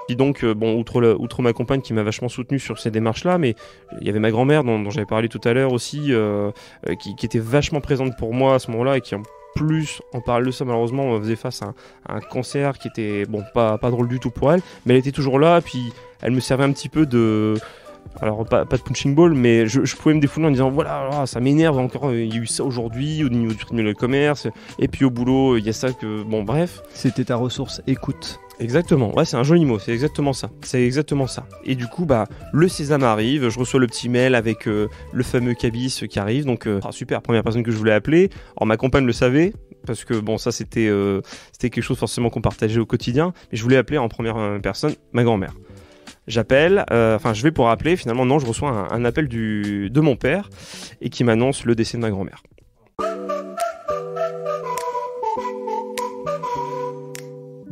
Et donc, outre ma compagne qui m'a vachement soutenu sur ces démarches-là, mais il y avait ma grand-mère dont j'avais parlé tout à l'heure aussi, qui était vachement présente pour moi à ce moment-là et qui en plus, en parallèle de ça, malheureusement, faisait face à un cancer qui était pas drôle du tout pour elle, mais elle était toujours là, puis elle me servait un petit peu de... Alors pas de punching ball, mais je pouvais me défouler en disant voilà, ça m'énerve encore, il y a eu ça aujourd'hui au niveau du tribunal de commerce, et puis au boulot il y a ça que... Bon bref. C'était ta ressource écoute. Exactement, ouais, c'est un joli mot, c'est exactement ça. Et du coup, le sésame arrive, je reçois le petit mail avec le fameux cabis qui arrive, donc super, première personne que je voulais appeler. Alors ma compagne le savait, parce que ça c'était quelque chose forcément qu'on partageait au quotidien, mais je voulais appeler en première personne ma grand-mère. J'appelle, je vais pour appeler, finalement non, je reçois un appel de mon père et qui m'annonce le décès de ma grand-mère.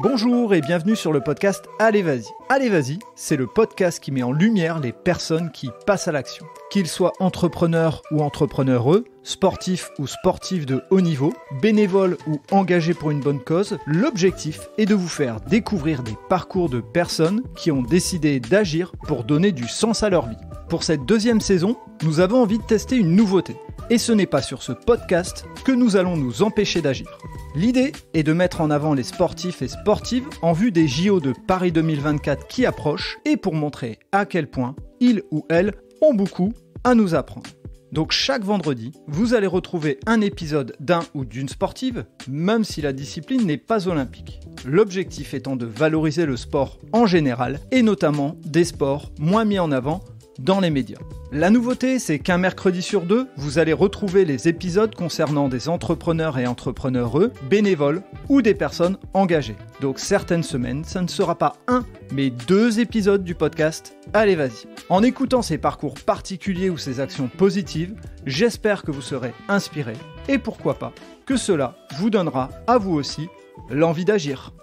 Bonjour et bienvenue sur le podcast Allez Vas-y. Allez Vas-y, c'est le podcast qui met en lumière les personnes qui passent à l'action. Qu'ils soient entrepreneurs ou entrepreneureux, sportifs ou sportifs de haut niveau, bénévoles ou engagés pour une bonne cause, l'objectif est de vous faire découvrir des parcours de personnes qui ont décidé d'agir pour donner du sens à leur vie. Pour cette deuxième saison, nous avons envie de tester une nouveauté. Et ce n'est pas sur ce podcast que nous allons nous empêcher d'agir. L'idée est de mettre en avant les sportifs et sportives en vue des JO de Paris 2024 qui approchent et pour montrer à quel point ils ou elles ont beaucoup à nous apprendre. Donc chaque vendredi, vous allez retrouver un épisode d'un ou d'une sportive, même si la discipline n'est pas olympique. L'objectif étant de valoriser le sport en général et notamment des sports moins mis en avant dans les médias. La nouveauté, c'est qu'un mercredi sur deux, vous allez retrouver les épisodes concernant des entrepreneurs et entrepreneureux, bénévoles ou des personnes engagées. Donc certaines semaines, ça ne sera pas un, mais 2 épisodes du podcast Allez Vas-y. En écoutant ces parcours particuliers ou ces actions positives, j'espère que vous serez inspirés et pourquoi pas, que cela vous donnera à vous aussi l'envie d'agir.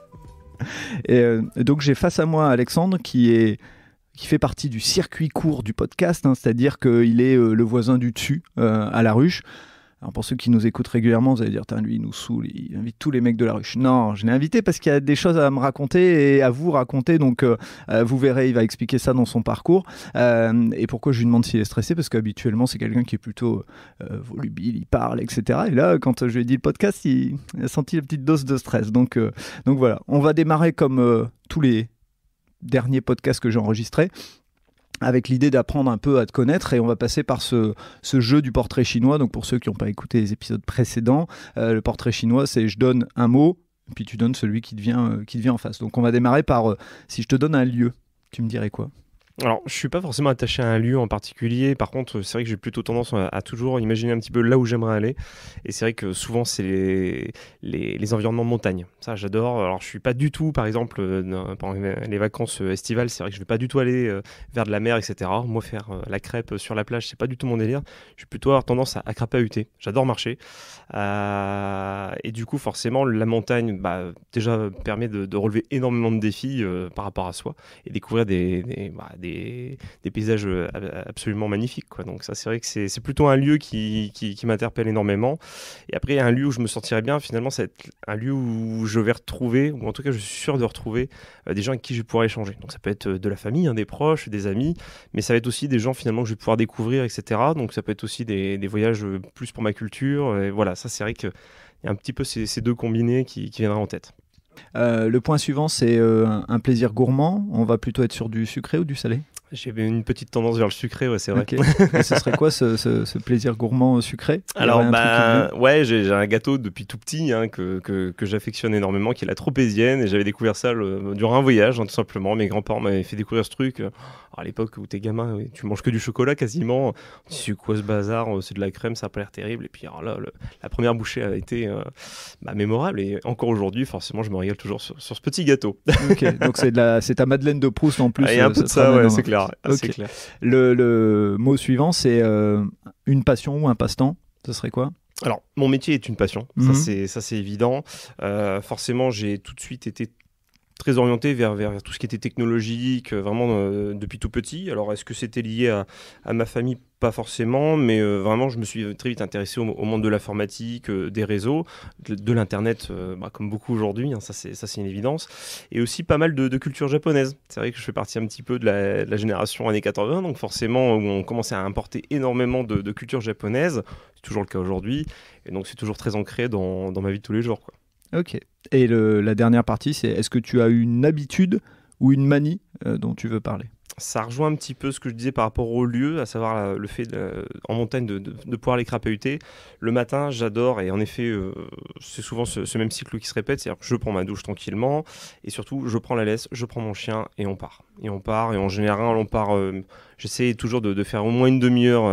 Et donc j'ai face à moi Alexandre qui fait partie du circuit court du podcast, c'est-à-dire qu'il est le voisin du dessus, à la ruche. Alors pour ceux qui nous écoutent régulièrement, vous allez dire, lui il nous saoule, il invite tous les mecs de la ruche. Non, je l'ai invité parce qu'il y a des choses à me raconter et à vous raconter, donc vous verrez, il va expliquer ça dans son parcours. Et pourquoi je lui demande s'il est stressé, parce qu'habituellement c'est quelqu'un qui est plutôt volubile, il parle, etc. Et là, quand je lui ai dit le podcast, il a senti la petite dose de stress. Donc voilà, on va démarrer comme tous les dernier podcast que j'ai enregistré, avec l'idée d'apprendre un peu à te connaître, et on va passer par ce jeu du portrait chinois. Donc pour ceux qui n'ont pas écouté les épisodes précédents, le portrait chinois, c'est je donne un mot, puis tu donnes celui qui te vient en face. Donc on va démarrer par, si je te donne un lieu, tu me dirais quoi ? Alors, je suis pas forcément attaché à un lieu en particulier. Par contre, c'est vrai que j'ai plutôt tendance à toujours imaginer un petit peu là où j'aimerais aller. Et c'est vrai que souvent, c'est les environnements de montagne. Ça, j'adore. Alors, je suis pas du tout, par exemple, pendant les vacances estivales, c'est vrai que je vais pas du tout aller vers de la mer, etc. Moi, faire la crêpe sur la plage, c'est pas du tout mon délire. Je vais plutôt avoir tendance à crapahuter. J'adore marcher. Et du coup, forcément, la montagne, déjà permet de relever énormément de défis par rapport à soi et découvrir des paysages absolument magnifiques, quoi. Donc ça, c'est vrai que c'est plutôt un lieu qui m'interpelle énormément. Et après, un lieu où je me sentirais bien, finalement, c'est un lieu où je vais retrouver, ou en tout cas je suis sûr de retrouver des gens avec qui je vais pouvoir échanger. Donc ça peut être de la famille, des proches, des amis, mais ça va être aussi des gens finalement que je vais pouvoir découvrir, etc. Donc ça peut être aussi des voyages plus pour ma culture. Et voilà, ça, c'est vrai qu'il y a un petit peu ces deux combinés qui viendraient en tête. Le point suivant, c'est un plaisir gourmand. On va plutôt être sur du sucré ou du salé ? J'ai une petite tendance vers le sucré, ouais, c'est vrai. Okay. Et ce serait quoi ce plaisir gourmand sucré ? Alors, j'ai un gâteau depuis tout petit que j'affectionne énormément, qui est la tropézienne, et j'avais découvert ça durant un voyage, tout simplement. Mes grands-parents m'avaient fait découvrir ce truc. À l'époque où t'es gamin, tu manges que du chocolat quasiment. C'est quoi ce bazar ? C'est de la crème, ça a pas l'air terrible. Et puis alors là, la première bouchée a été mémorable, et encore aujourd'hui, forcément, je me régale toujours sur ce petit gâteau. Ok, donc c'est ta Madeleine de Proust en plus. Il y a un peu de ça, ouais, c'est clair. Okay. C'est clair. Le mot suivant, c'est une passion ou un passe-temps. Ce serait quoi ? Alors, mon métier est une passion, ça c'est évident. Forcément, j'ai tout de suite été très orienté vers tout ce qui était technologique, vraiment depuis tout petit. Alors, est-ce que c'était lié à ma famille? Pas forcément, mais vraiment, je me suis très vite intéressé au monde de l'informatique, des réseaux, de l'Internet, comme beaucoup aujourd'hui, hein, ça c'est une évidence. Et aussi pas mal de culture japonaise. C'est vrai que je fais partie un petit peu de la génération années 80, donc forcément, où on commençait à importer énormément de culture japonaise. C'est toujours le cas aujourd'hui, et donc c'est toujours très ancré dans ma vie de tous les jours, quoi. Ok. Et la dernière partie, c'est est-ce que tu as une habitude ou une manie dont tu veux parler? Ça rejoint un petit peu ce que je disais par rapport au lieu, à savoir le fait en montagne de pouvoir aller crapahuter. Le matin, j'adore, et en effet, c'est souvent ce même cycle qui se répète, c'est-à-dire que je prends ma douche tranquillement, et surtout, je prends la laisse, je prends mon chien, et on part. Et on part, et en général, on part... J'essaie toujours de faire au moins une demi-heure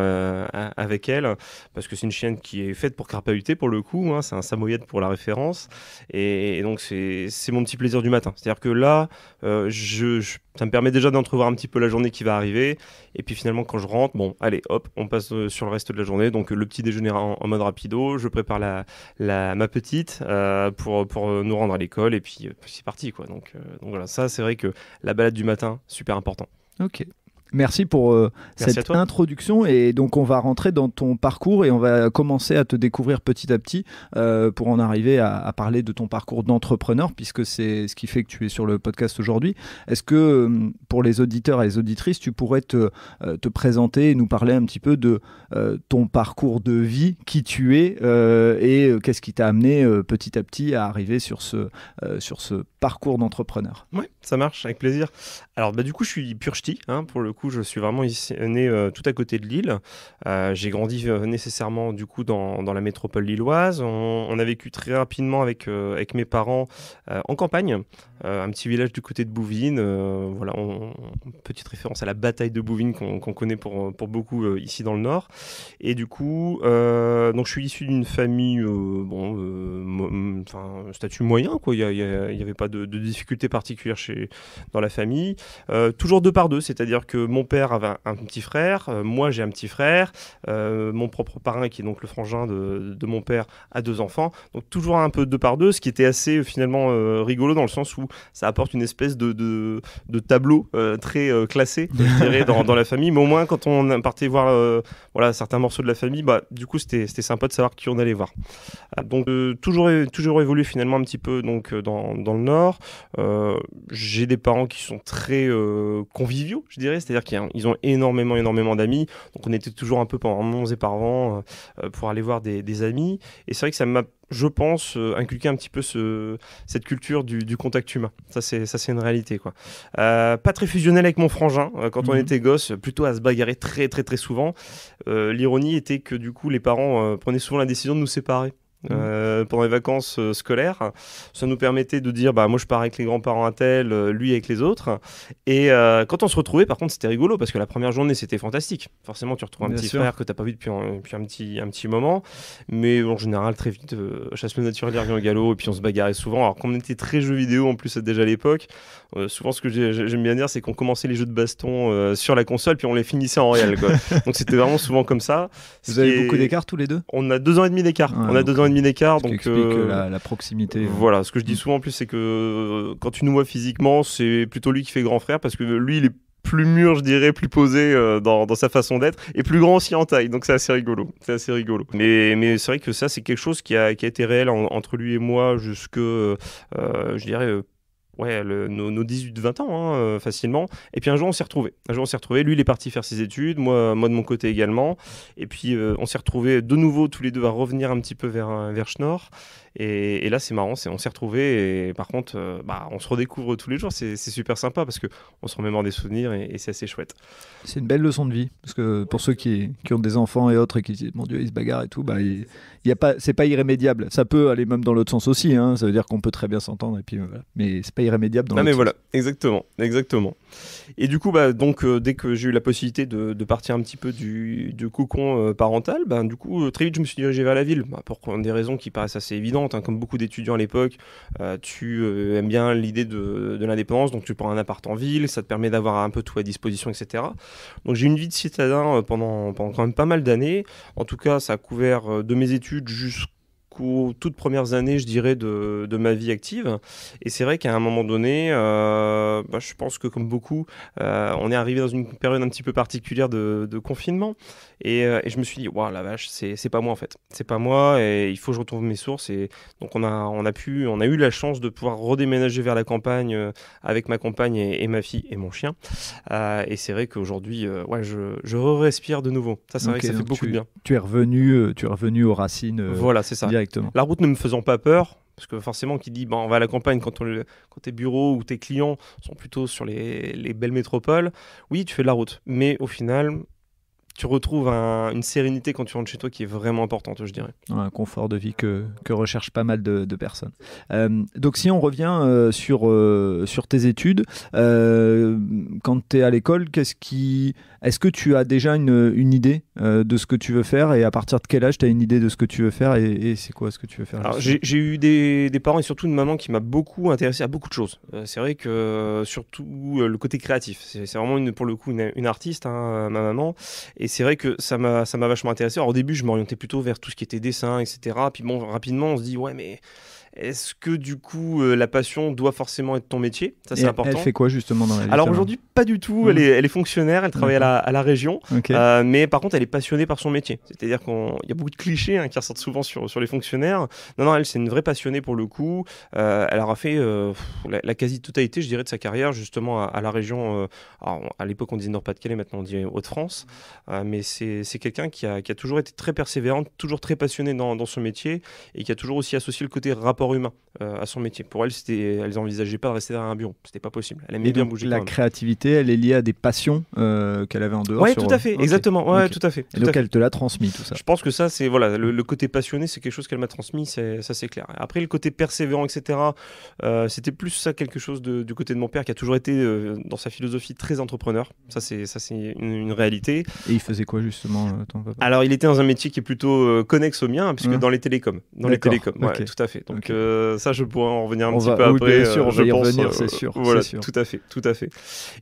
avec elle, parce que c'est une chienne qui est faite pour crapahuter, pour le coup, hein, c'est un samoyed pour la référence, et donc c'est mon petit plaisir du matin. C'est-à-dire que là, ça me permet déjà d'entrevoir un petit peu la journée qui va arriver, et puis finalement quand je rentre, bon, allez, hop, on passe sur le reste de la journée, donc le petit déjeuner en mode rapido, je prépare ma petite pour nous rendre à l'école, et puis c'est parti, quoi. Donc voilà, ça c'est vrai que la balade du matin, super important. Ok. Merci pour cette introduction, et donc on va rentrer dans ton parcours et on va commencer à te découvrir petit à petit pour en arriver à parler de ton parcours d'entrepreneur, puisque c'est ce qui fait que tu es sur le podcast aujourd'hui. Est-ce que pour les auditeurs et les auditrices, tu pourrais te présenter et nous parler un petit peu de ton parcours de vie, qui tu es et qu'est-ce qui t'a amené petit à petit à arriver sur ce parcours d'entrepreneur? Oui, ça marche, avec plaisir. Alors du coup, je suis pur ch'ti, hein, pour le coup, je suis vraiment né tout à côté de Lille. J'ai grandi nécessairement du coup dans la métropole lilloise. On a vécu très rapidement avec mes parents en campagne, un petit village du côté de Bouvines. Voilà, petite référence à la bataille de Bouvines qu'on connaît pour beaucoup ici dans le Nord. Et du coup, donc je suis issu d'une famille, statut moyen, quoi. Il y avait pas de difficultés particulières dans la famille. Toujours deux par deux, c'est-à-dire que mon père avait un petit frère, moi j'ai un petit frère, mon propre parrain qui est donc le frangin de mon père a 2 enfants, donc toujours un peu deux par deux, ce qui était assez finalement rigolo dans le sens où ça apporte une espèce de tableau très classé, je dirais, dans la famille, mais au moins quand on partait voir certains morceaux de la famille, du coup c'était sympa de savoir qui on allait voir. Donc toujours évolué finalement un petit peu donc, dans le Nord. J'ai des parents qui sont très conviviaux, je dirais, c'est-à-dire qu'ils ont énormément d'amis, donc on était toujours un peu par monts et par vents pour aller voir des amis, et c'est vrai que ça m'a, je pense, inculqué un petit peu cette culture du contact humain. Ça c'est une réalité, quoi. Pas très fusionnel avec mon frangin quand on était gosse, plutôt à se bagarrer très souvent. L'ironie était que du coup les parents prenaient souvent la décision de nous séparer. Pendant les vacances scolaires, ça nous permettait de dire moi je pars avec les grands-parents à tel, lui avec les autres, et quand on se retrouvait, par contre c'était rigolo parce que la première journée c'était fantastique, forcément tu retrouves un petit frère que t'as pas vu depuis un petit moment, mais en général très vite chasse le naturel revient au galop, et puis on se bagarrait souvent. Alors quand on était très jeux vidéo en plus déjà à l'époque, souvent ce que j'aime bien dire c'est qu'on commençait les jeux de baston sur la console puis on les finissait en réel, quoi. Donc c'était vraiment souvent comme ça. Vous avez beaucoup d'écart tous les deux? On a 2 ans et demi d'écart. On a 2 ans et demi d'écart, donc explique la proximité. Voilà, ce que je dis souvent en plus, c'est que quand tu nous vois physiquement, c'est plutôt lui qui fait grand frère, parce que lui il est plus mûr, je dirais, plus posé dans sa façon d'être, et plus grand aussi en taille, donc c'est assez rigolo. Mais c'est vrai que ça c'est quelque chose qui a été réel entre lui et moi jusque je dirais nos 18-20 ans, hein, facilement. Et puis un jour on s'est retrouvés. Lui il est parti faire ses études, moi de mon côté également. Et puis on s'est retrouvés de nouveau tous les deux à revenir un petit peu vers Schnorr. Et là c'est marrant, on s'est retrouvés, et par contre on se redécouvre tous les jours. C'est super sympa parce qu'on se remémore des souvenirs, et c'est assez chouette. C'est une belle leçon de vie, parce que pour ceux qui ont des enfants et autres et qui disent mon Dieu ils se bagarrent et tout, c'est pas irrémédiable. Ça peut aller même dans l'autre sens aussi, hein. Ça veut dire qu'on peut très bien s'entendre, et puis voilà. Mais c'est pas irrémédiable dans l'autre sens. Voilà, exactement. Et du coup dès que j'ai eu la possibilité de partir un petit peu du cocon parental, du coup très vite je me suis dirigé vers la ville, pour des raisons qui paraissent assez évidentes, hein. Comme beaucoup d'étudiants à l'époque, tu aimes bien l'idée de l'indépendance, donc tu prends un appart en ville, ça te permet d'avoir un peu tout à disposition, etc. Donc j'ai eu une vie de citadin pendant quand même pas mal d'années. En tout cas ça a couvert de mes études jusqu'aux toutes premières années, je dirais, de ma vie active. Et c'est vrai qu'à un moment donné, je pense que comme beaucoup, on est arrivé dans une période un petit peu particulière de confinement. Et je me suis dit, waouh, la vache, c'est pas moi en fait. C'est pas moi et il faut que je retrouve mes sources. Et donc on a eu la chance de pouvoir redéménager vers la campagne avec ma compagne et ma fille et mon chien. Et c'est vrai qu'aujourd'hui, je respire de nouveau. Ça, c'est vrai que ça fait beaucoup de bien. Tu es revenu aux racines voilà, c'est ça. Directement. La route ne me faisant pas peur, parce que forcément, qui dit on va à la campagne quand tes bureaux ou tes clients sont plutôt sur les belles métropoles, oui, tu fais de la route. Mais au final, tu retrouves une sérénité quand tu rentres chez toi qui est vraiment importante, je dirais. Un confort de vie que recherchent pas mal de personnes. Donc si on revient sur tes études, quand tu es à l'école, est-ce que tu as déjà une idée de ce que tu veux faire et à partir de quel âge tu as une idée de ce que tu veux faire et c'est quoi ce que tu veux faire? Alors, j'ai eu des parents et surtout une maman qui m'a beaucoup intéressé à beaucoup de choses. C'est vrai que surtout le côté créatif, c'est vraiment pour le coup une artiste, hein, ma maman. Et c'est vrai que ça m'a vachement intéressé. Alors au début, je m'orientais plutôt vers tout ce qui était dessin, etc. Puis bon, rapidement, on se dit, ouais, mais est-ce que du coup, la passion doit forcément être ton métier? Ça, c'est important. Elle fait quoi justement dans la vie? Alors aujourd'hui, pas du tout. Elle est fonctionnaire, elle travaille à la région. Okay. Mais par contre, elle est passionnée par son métier. C'est-à-dire qu'il y a beaucoup de clichés qui ressortent souvent sur les fonctionnaires. Non, elle, c'est une vraie passionnée pour le coup. Elle aura fait la quasi-totalité, je dirais, de sa carrière justement à la région. Alors, à l'époque, on disait Nord-Pas-de-Calais, maintenant on dit Hauts-de-France. Mais c'est quelqu'un qui a toujours été très persévérante, toujours très passionnée dans son métier et qui a toujours aussi associé le côté rapport humain à son métier. Pour elle, elles n'envisageaient pas de rester derrière un bureau. C'était pas possible. Elle aimait bien bouger. La créativité, elle est liée à des passions qu'elle avait en dehors. Oui, tout à fait, exactement. Ouais, tout à fait. Et donc elle te l'a transmis tout ça. Je pense que ça, c'est le côté passionné, c'est quelque chose qu'elle m'a transmis. Ça, c'est clair. Après, le côté persévérant, etc. C'était plus ça quelque chose du côté de mon père qui a toujours été dans sa philosophie très entrepreneur. Ça, c'est une réalité. Et il faisait quoi justement ton papa? Alors, il était dans un métier qui est plutôt connexe au mien, puisque dans les télécoms. Ouais, tout à fait. Donc ça, je pourrais en revenir un petit peu après. Bien sûr, on va y revenir, c'est sûr. Voilà, c'est sûr. Tout à fait.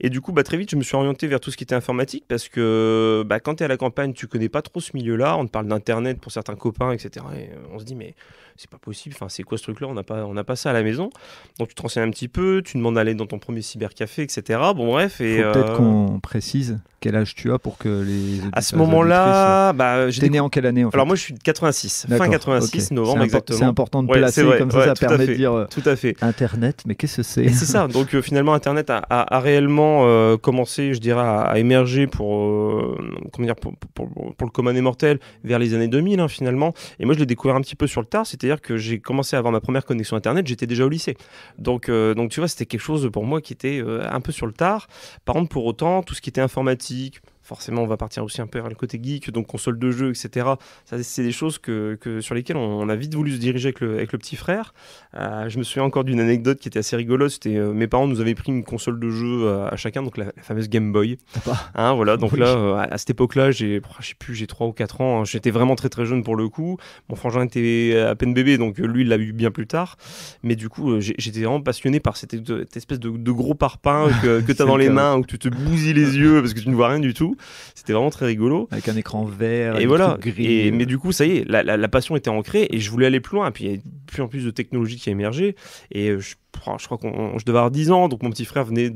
Et du coup, très vite, je me suis orienté vers tout ce qui était informatique parce que quand tu es à la campagne, tu connais pas trop ce milieu-là. On te parle d'Internet pour certains copains, etc. Et on se dit, mais c'est pas possible. Enfin, c'est quoi ce truc-là? On n'a pas ça à la maison. Donc, tu te renseignes un petit peu, tu demandes d'aller dans ton premier cybercafé, etc. Bon, bref. Et faut peut-être qu'on précise quel âge tu as pour que les. À ce moment-là, t'es né en quelle année en fait? Alors, moi, je suis de 86, fin 86, novembre exactement. C'est important de placer comme ça permet de dire. Tout à fait. Internet, mais qu'est-ce que c'est? C'est ça. Donc, finalement, Internet a réellement commencé, je dirais, à émerger pour le commun des mortels vers les années 2000, finalement. Et moi, je l'ai découvert un petit peu sur le tard. C'est-à-dire que j'ai commencé à avoir ma première connexion Internet, j'étais déjà au lycée. Donc tu vois, c'était quelque chose pour moi qui était un peu sur le tard. Par contre, pour autant, tout ce qui était informatique, forcément, on va partir aussi un peu vers le côté geek, donc console de jeu, etc. Ça, c'est des choses sur lesquelles on a vite voulu se diriger avec le petit frère. Je me souviens encore d'une anecdote qui était assez rigolote. C'était mes parents nous avaient pris une console de jeu à chacun, donc la fameuse Game Boy. Voilà, donc là, à cette époque-là, je sais plus, j'ai 3 ou 4 ans. J'étais vraiment très très jeune pour le coup. Mon frangin était à peine bébé, donc lui, il l'a eu bien plus tard. Mais du coup, j'étais vraiment passionné par cette espèce de gros parpaing que tu as dans les mains, où tu te bousilles les yeux parce que tu ne vois rien du tout. C'était vraiment très rigolo. Avec un écran vert, et voilà. Gris. Mais du coup, ça y est, la passion était ancrée et je voulais aller plus loin. Et puis, il y a de plus en plus de technologies qui émergeaient. Et je crois que je devais avoir 10 ans. Donc, mon petit frère venait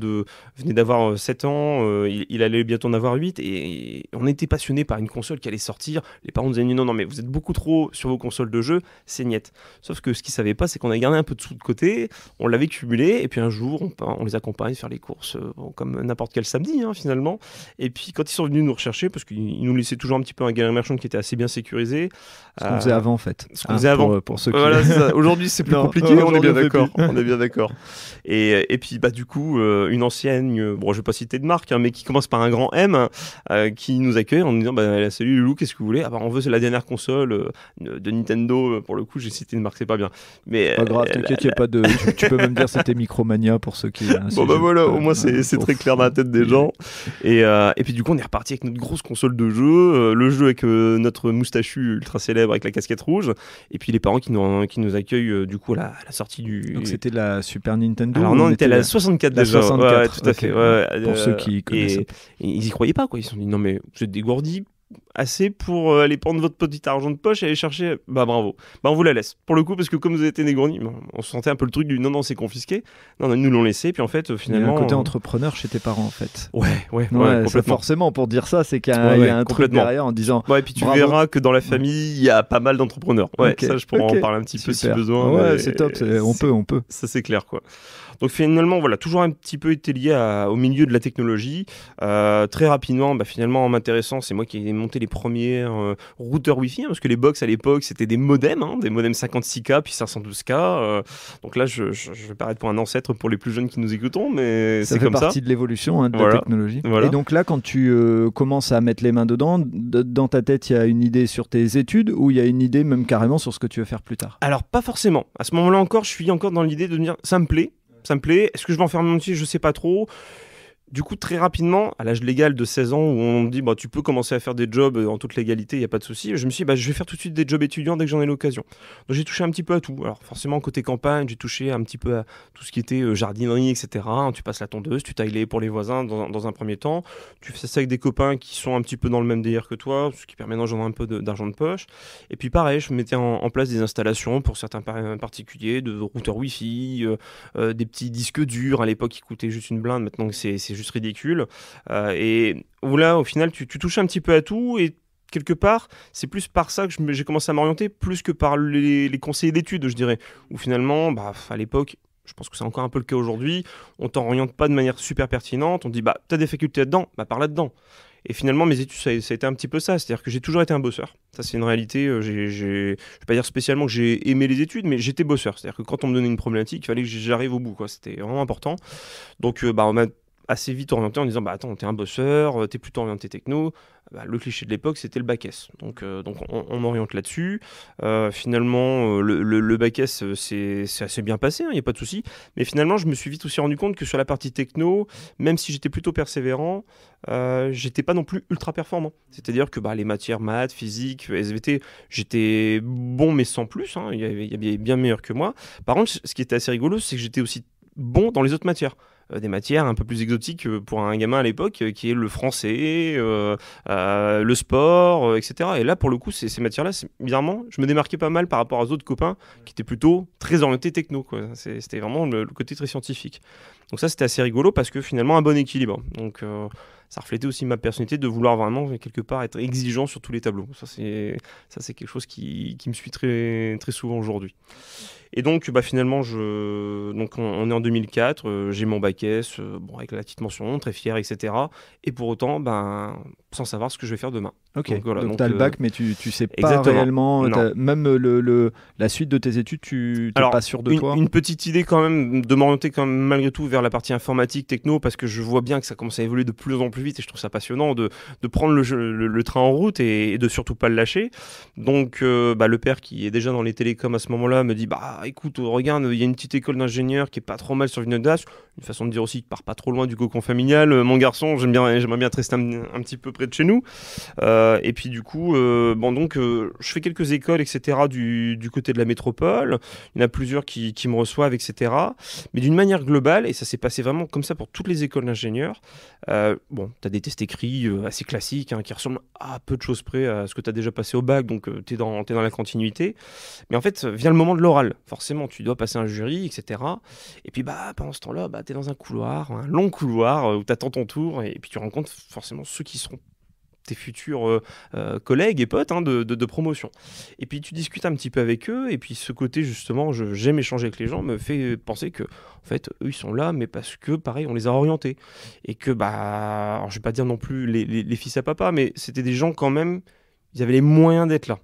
d'avoir 7 ans. Il allait bientôt en avoir 8. Et on était passionnés par une console qui allait sortir. Les parents nous disaient non, mais vous êtes beaucoup trop sur vos consoles de jeu. C'est niette. Sauf que ce qu'ils ne savaient pas, c'est qu'on avait gardé un peu de sous de côté. On l'avait cumulé. Et puis, un jour, on les accompagne faire les courses comme n'importe quel samedi, finalement. Et puis, quand ils sont venus nous rechercher, parce qu'ils nous laissaient toujours un petit peu un Galeries Marchand qui était assez bien sécurisé. Ce qu'on faisait avant, en fait. Ce qu'on faisait avant. Pour ceux qui... Voilà, aujourd'hui, c'est plus compliqué, on est bien d'accord. On est bien d'accord. Et puis, du coup, une enseigne, je vais pas citer de marque, mais qui commence par un grand M, qui nous accueille en nous disant salut Loulou, qu'est-ce que vous voulez? On veut la dernière console de Nintendo. Pour le coup, j'ai cité une marque, c'est pas bien. Mais, pas grave, t'inquiète, il n'y a pas de. Tu peux même dire c'était Micromania pour ceux qui. Voilà, au moins c'est très clair dans la tête des gens. Et puis, du coup, on est reparti avec notre grosse console de jeu, le jeu avec notre moustachu ultra célèbre avec la casquette rouge, et puis les parents qui nous accueillent du coup à la sortie du. Donc c'était la Super Nintendo? Alors non, on était à la 64 déjà. 64, tout à fait. Pour ceux qui connaissent. Et ils y croyaient pas, quoi. Ils se sont dit non mais vous êtes dégourdis. assez pour aller prendre votre petit argent de poche et aller chercher, bah bravo. Bah on vous la laisse. Pour le coup, parce que comme vous avez été dégourdi, on se sentait un peu le truc du non, c'est confisqué. Non, ils nous l'ont laissé, puis en fait, finalement... Il y a un côté entrepreneur chez tes parents, en fait. Ouais, complètement. Ça, forcément, pour dire ça, c'est qu'il y a un truc derrière en disant... Ouais, et puis tu verras que dans la famille, il y a pas mal d'entrepreneurs. Ouais, okay. Ça, je pourrais en parler un petit peu si besoin. Ouais, c'est top, on peut. Ça, c'est clair, quoi. Donc finalement, voilà, toujours un petit peu été lié au milieu de la technologie. Très rapidement, finalement, en m'intéressant, c'est moi qui ai monté les premiers routeurs Wi-Fi, parce que les box à l'époque, c'était des modems 56K, puis 512K. Donc là, je vais paraître pour un ancêtre pour les plus jeunes qui nous écoutons, mais c'est comme ça. Ça fait partie de l'évolution de la technologie. Voilà. Et donc là, quand tu commences à mettre les mains dedans, dans ta tête, il y a une idée sur tes études ou il y a une idée même carrément sur ce que tu veux faire plus tard? Alors, pas forcément. À ce moment-là encore, je suis encore dans l'idée de me dire, ça me plaît. Est-ce que je vais en faire mon métier? Je sais pas trop. Du coup, très rapidement, à l'âge légal de 16 ans, où on me dit tu peux commencer à faire des jobs en toute légalité, il n'y a pas de souci, je me suis dit je vais faire tout de suite des jobs étudiants dès que j'en ai l'occasion. Donc j'ai touché un petit peu à tout. Alors forcément, côté campagne, j'ai touché un petit peu à tout ce qui était jardinerie, etc. Tu passes la tondeuse, tu tailles les pour les voisins dans un premier temps. Tu fais ça avec des copains qui sont un petit peu dans le même délire que toi, ce qui permet d'engendrer un peu d'argent de poche. Et puis pareil, je mettais en place des installations pour certains particuliers, de routeurs Wi-Fi, des petits disques durs. À l'époque, qui coûtaient juste une blinde. Maintenant, c'est juste ridicule. Et où là, au final, tu touches un petit peu à tout et quelque part, c'est plus par ça que j'ai commencé à m'orienter, plus que par les conseillers d'études, je dirais. Où finalement, à l'époque, je pense que c'est encore un peu le cas aujourd'hui, on t'oriente pas de manière super pertinente, on te dit t'as des facultés là-dedans, par là-dedans. Et finalement, mes études, ça a été un petit peu ça. C'est-à-dire que j'ai toujours été un bosseur. Ça, c'est une réalité. Je ne vais pas dire spécialement que j'ai aimé les études, mais j'étais bosseur. C'est-à-dire que quand on me donnait une problématique, il fallait que j'arrive au bout, quoi. C'était vraiment important. Donc, on m'a assez vite orienté en disant attends, t'es un bosseur, t'es plutôt orienté techno. Le cliché de l'époque, c'était le bac S. Donc on m'oriente là-dessus. Finalement, le bac S, c'est assez bien passé, il n'y a pas de souci. Mais finalement, je me suis vite aussi rendu compte que sur la partie techno, même si j'étais plutôt persévérant, j'étais pas non plus ultra performant. C'est-à-dire que les matières maths, physique, SVT, j'étais bon mais sans plus. Il y avait bien meilleur que moi. Par contre, ce qui était assez rigolo, c'est que j'étais aussi bon dans les autres matières. Des matières un peu plus exotiques pour un gamin à l'époque, qui est le français, le sport, etc. Et là, pour le coup, ces matières-là, bizarrement, je me démarquais pas mal par rapport aux autres copains qui étaient plutôt très orientés techno, quoi. C'était vraiment le côté très scientifique. Donc ça, c'était assez rigolo parce que finalement, un bon équilibre. Donc ça reflétait aussi ma personnalité de vouloir vraiment, quelque part, être exigeant sur tous les tableaux. Ça, c'est quelque chose qui me suit très, très souvent aujourd'hui. Et donc, finalement, on est en 2004, j'ai mon bac S, avec la petite mention, très fier, etc. Et pour autant, sans savoir ce que je vais faire demain. Ok, donc tu as le bac, mais tu sais pas exactement. Réellement, même la suite de tes études, tu n'es pas sûr de toi? Une petite idée quand même, de m'orienter quand même malgré tout vers la partie informatique, techno, parce que je vois bien que ça commence à évoluer de plus en plus vite et je trouve ça passionnant de prendre le train en route et de surtout pas le lâcher. Donc le père qui est déjà dans les télécoms à ce moment-là me dit écoute, regarde, il y a une petite école d'ingénieur qui est pas trop mal sur Vinaudas. Une façon de dire aussi, pars pas trop loin du cocon familial. Mon garçon, j'aimerais bien te rester un petit peu près de chez nous. Et puis du coup, je fais quelques écoles, etc. du côté de la métropole. Il y en a plusieurs qui me reçoivent, etc. Mais d'une manière globale, et ça s'est passé vraiment comme ça pour toutes les écoles d'ingénieurs, tu as des tests écrits assez classiques, qui ressemblent à peu de choses près à ce que tu as déjà passé au bac, donc tu es dans la continuité. Mais en fait, vient le moment de l'oral. Forcément, tu dois passer un jury, etc. Et puis pendant ce temps-là, tu es dans un couloir, un long couloir, où tu attends ton tour, et puis tu rencontres forcément ceux qui seront tes futurs collègues et potes de promotion. Et puis tu discutes un petit peu avec eux, et puis ce côté justement, j'aime échanger avec les gens, me fait penser que en fait, eux ils sont là, mais parce que pareil, on les a orientés. Et que alors, je vais pas dire non plus les fils à papa, mais c'était des gens quand même, ils avaient les moyens d'être là.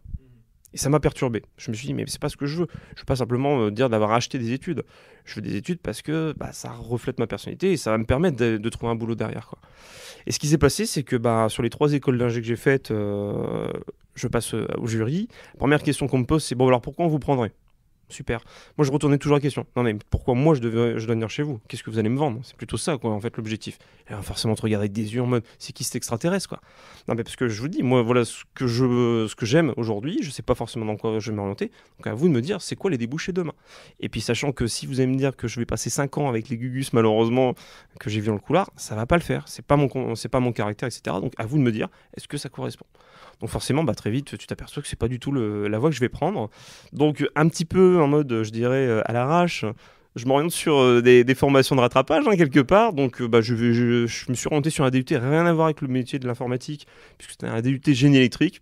Et ça m'a perturbé. Je me suis dit, mais c'est pas ce que je veux. Je veux pas simplement dire d'avoir acheté des études. Je veux des études parce que ça reflète ma personnalité et ça va me permettre de trouver un boulot derrière, quoi. Et ce qui s'est passé, c'est que sur les 3 écoles d'ingé que j'ai faites, je passe au jury. La première question qu'on me pose, c'est alors pourquoi on vous prendrait ? super. Moi, je retournais toujours la question. Non, mais pourquoi moi, je dois venir chez vous? Qu'est-ce que vous allez me vendre? C'est plutôt ça, quoi, en fait, l'objectif. Et alors, forcément, te regarder avec des yeux en mode, c'est qui cet extraterrestre, quoi? Non, mais parce que je vous dis, moi, voilà ce que j'aime aujourd'hui. Je sais pas forcément dans quoi je vais m'orienter. Donc, à vous de me dire, c'est quoi les débouchés demain? Et puis, sachant que si vous allez me dire que je vais passer 5 ans avec les Gugus, malheureusement, que j'ai vu dans le couloir, ça va pas le faire. C'est pas mon caractère, etc. Donc, à vous de me dire, est-ce que ça correspond? Donc forcément, très vite, tu t'aperçois que c'est pas du tout la voie que je vais prendre. Donc un petit peu en mode, je dirais, à l'arrache, je m'oriente sur des formations de rattrapage, hein, quelque part. Donc je me suis orienté sur un DUT, rien à voir avec le métier de l'informatique, puisque c'était un DUT génie électrique.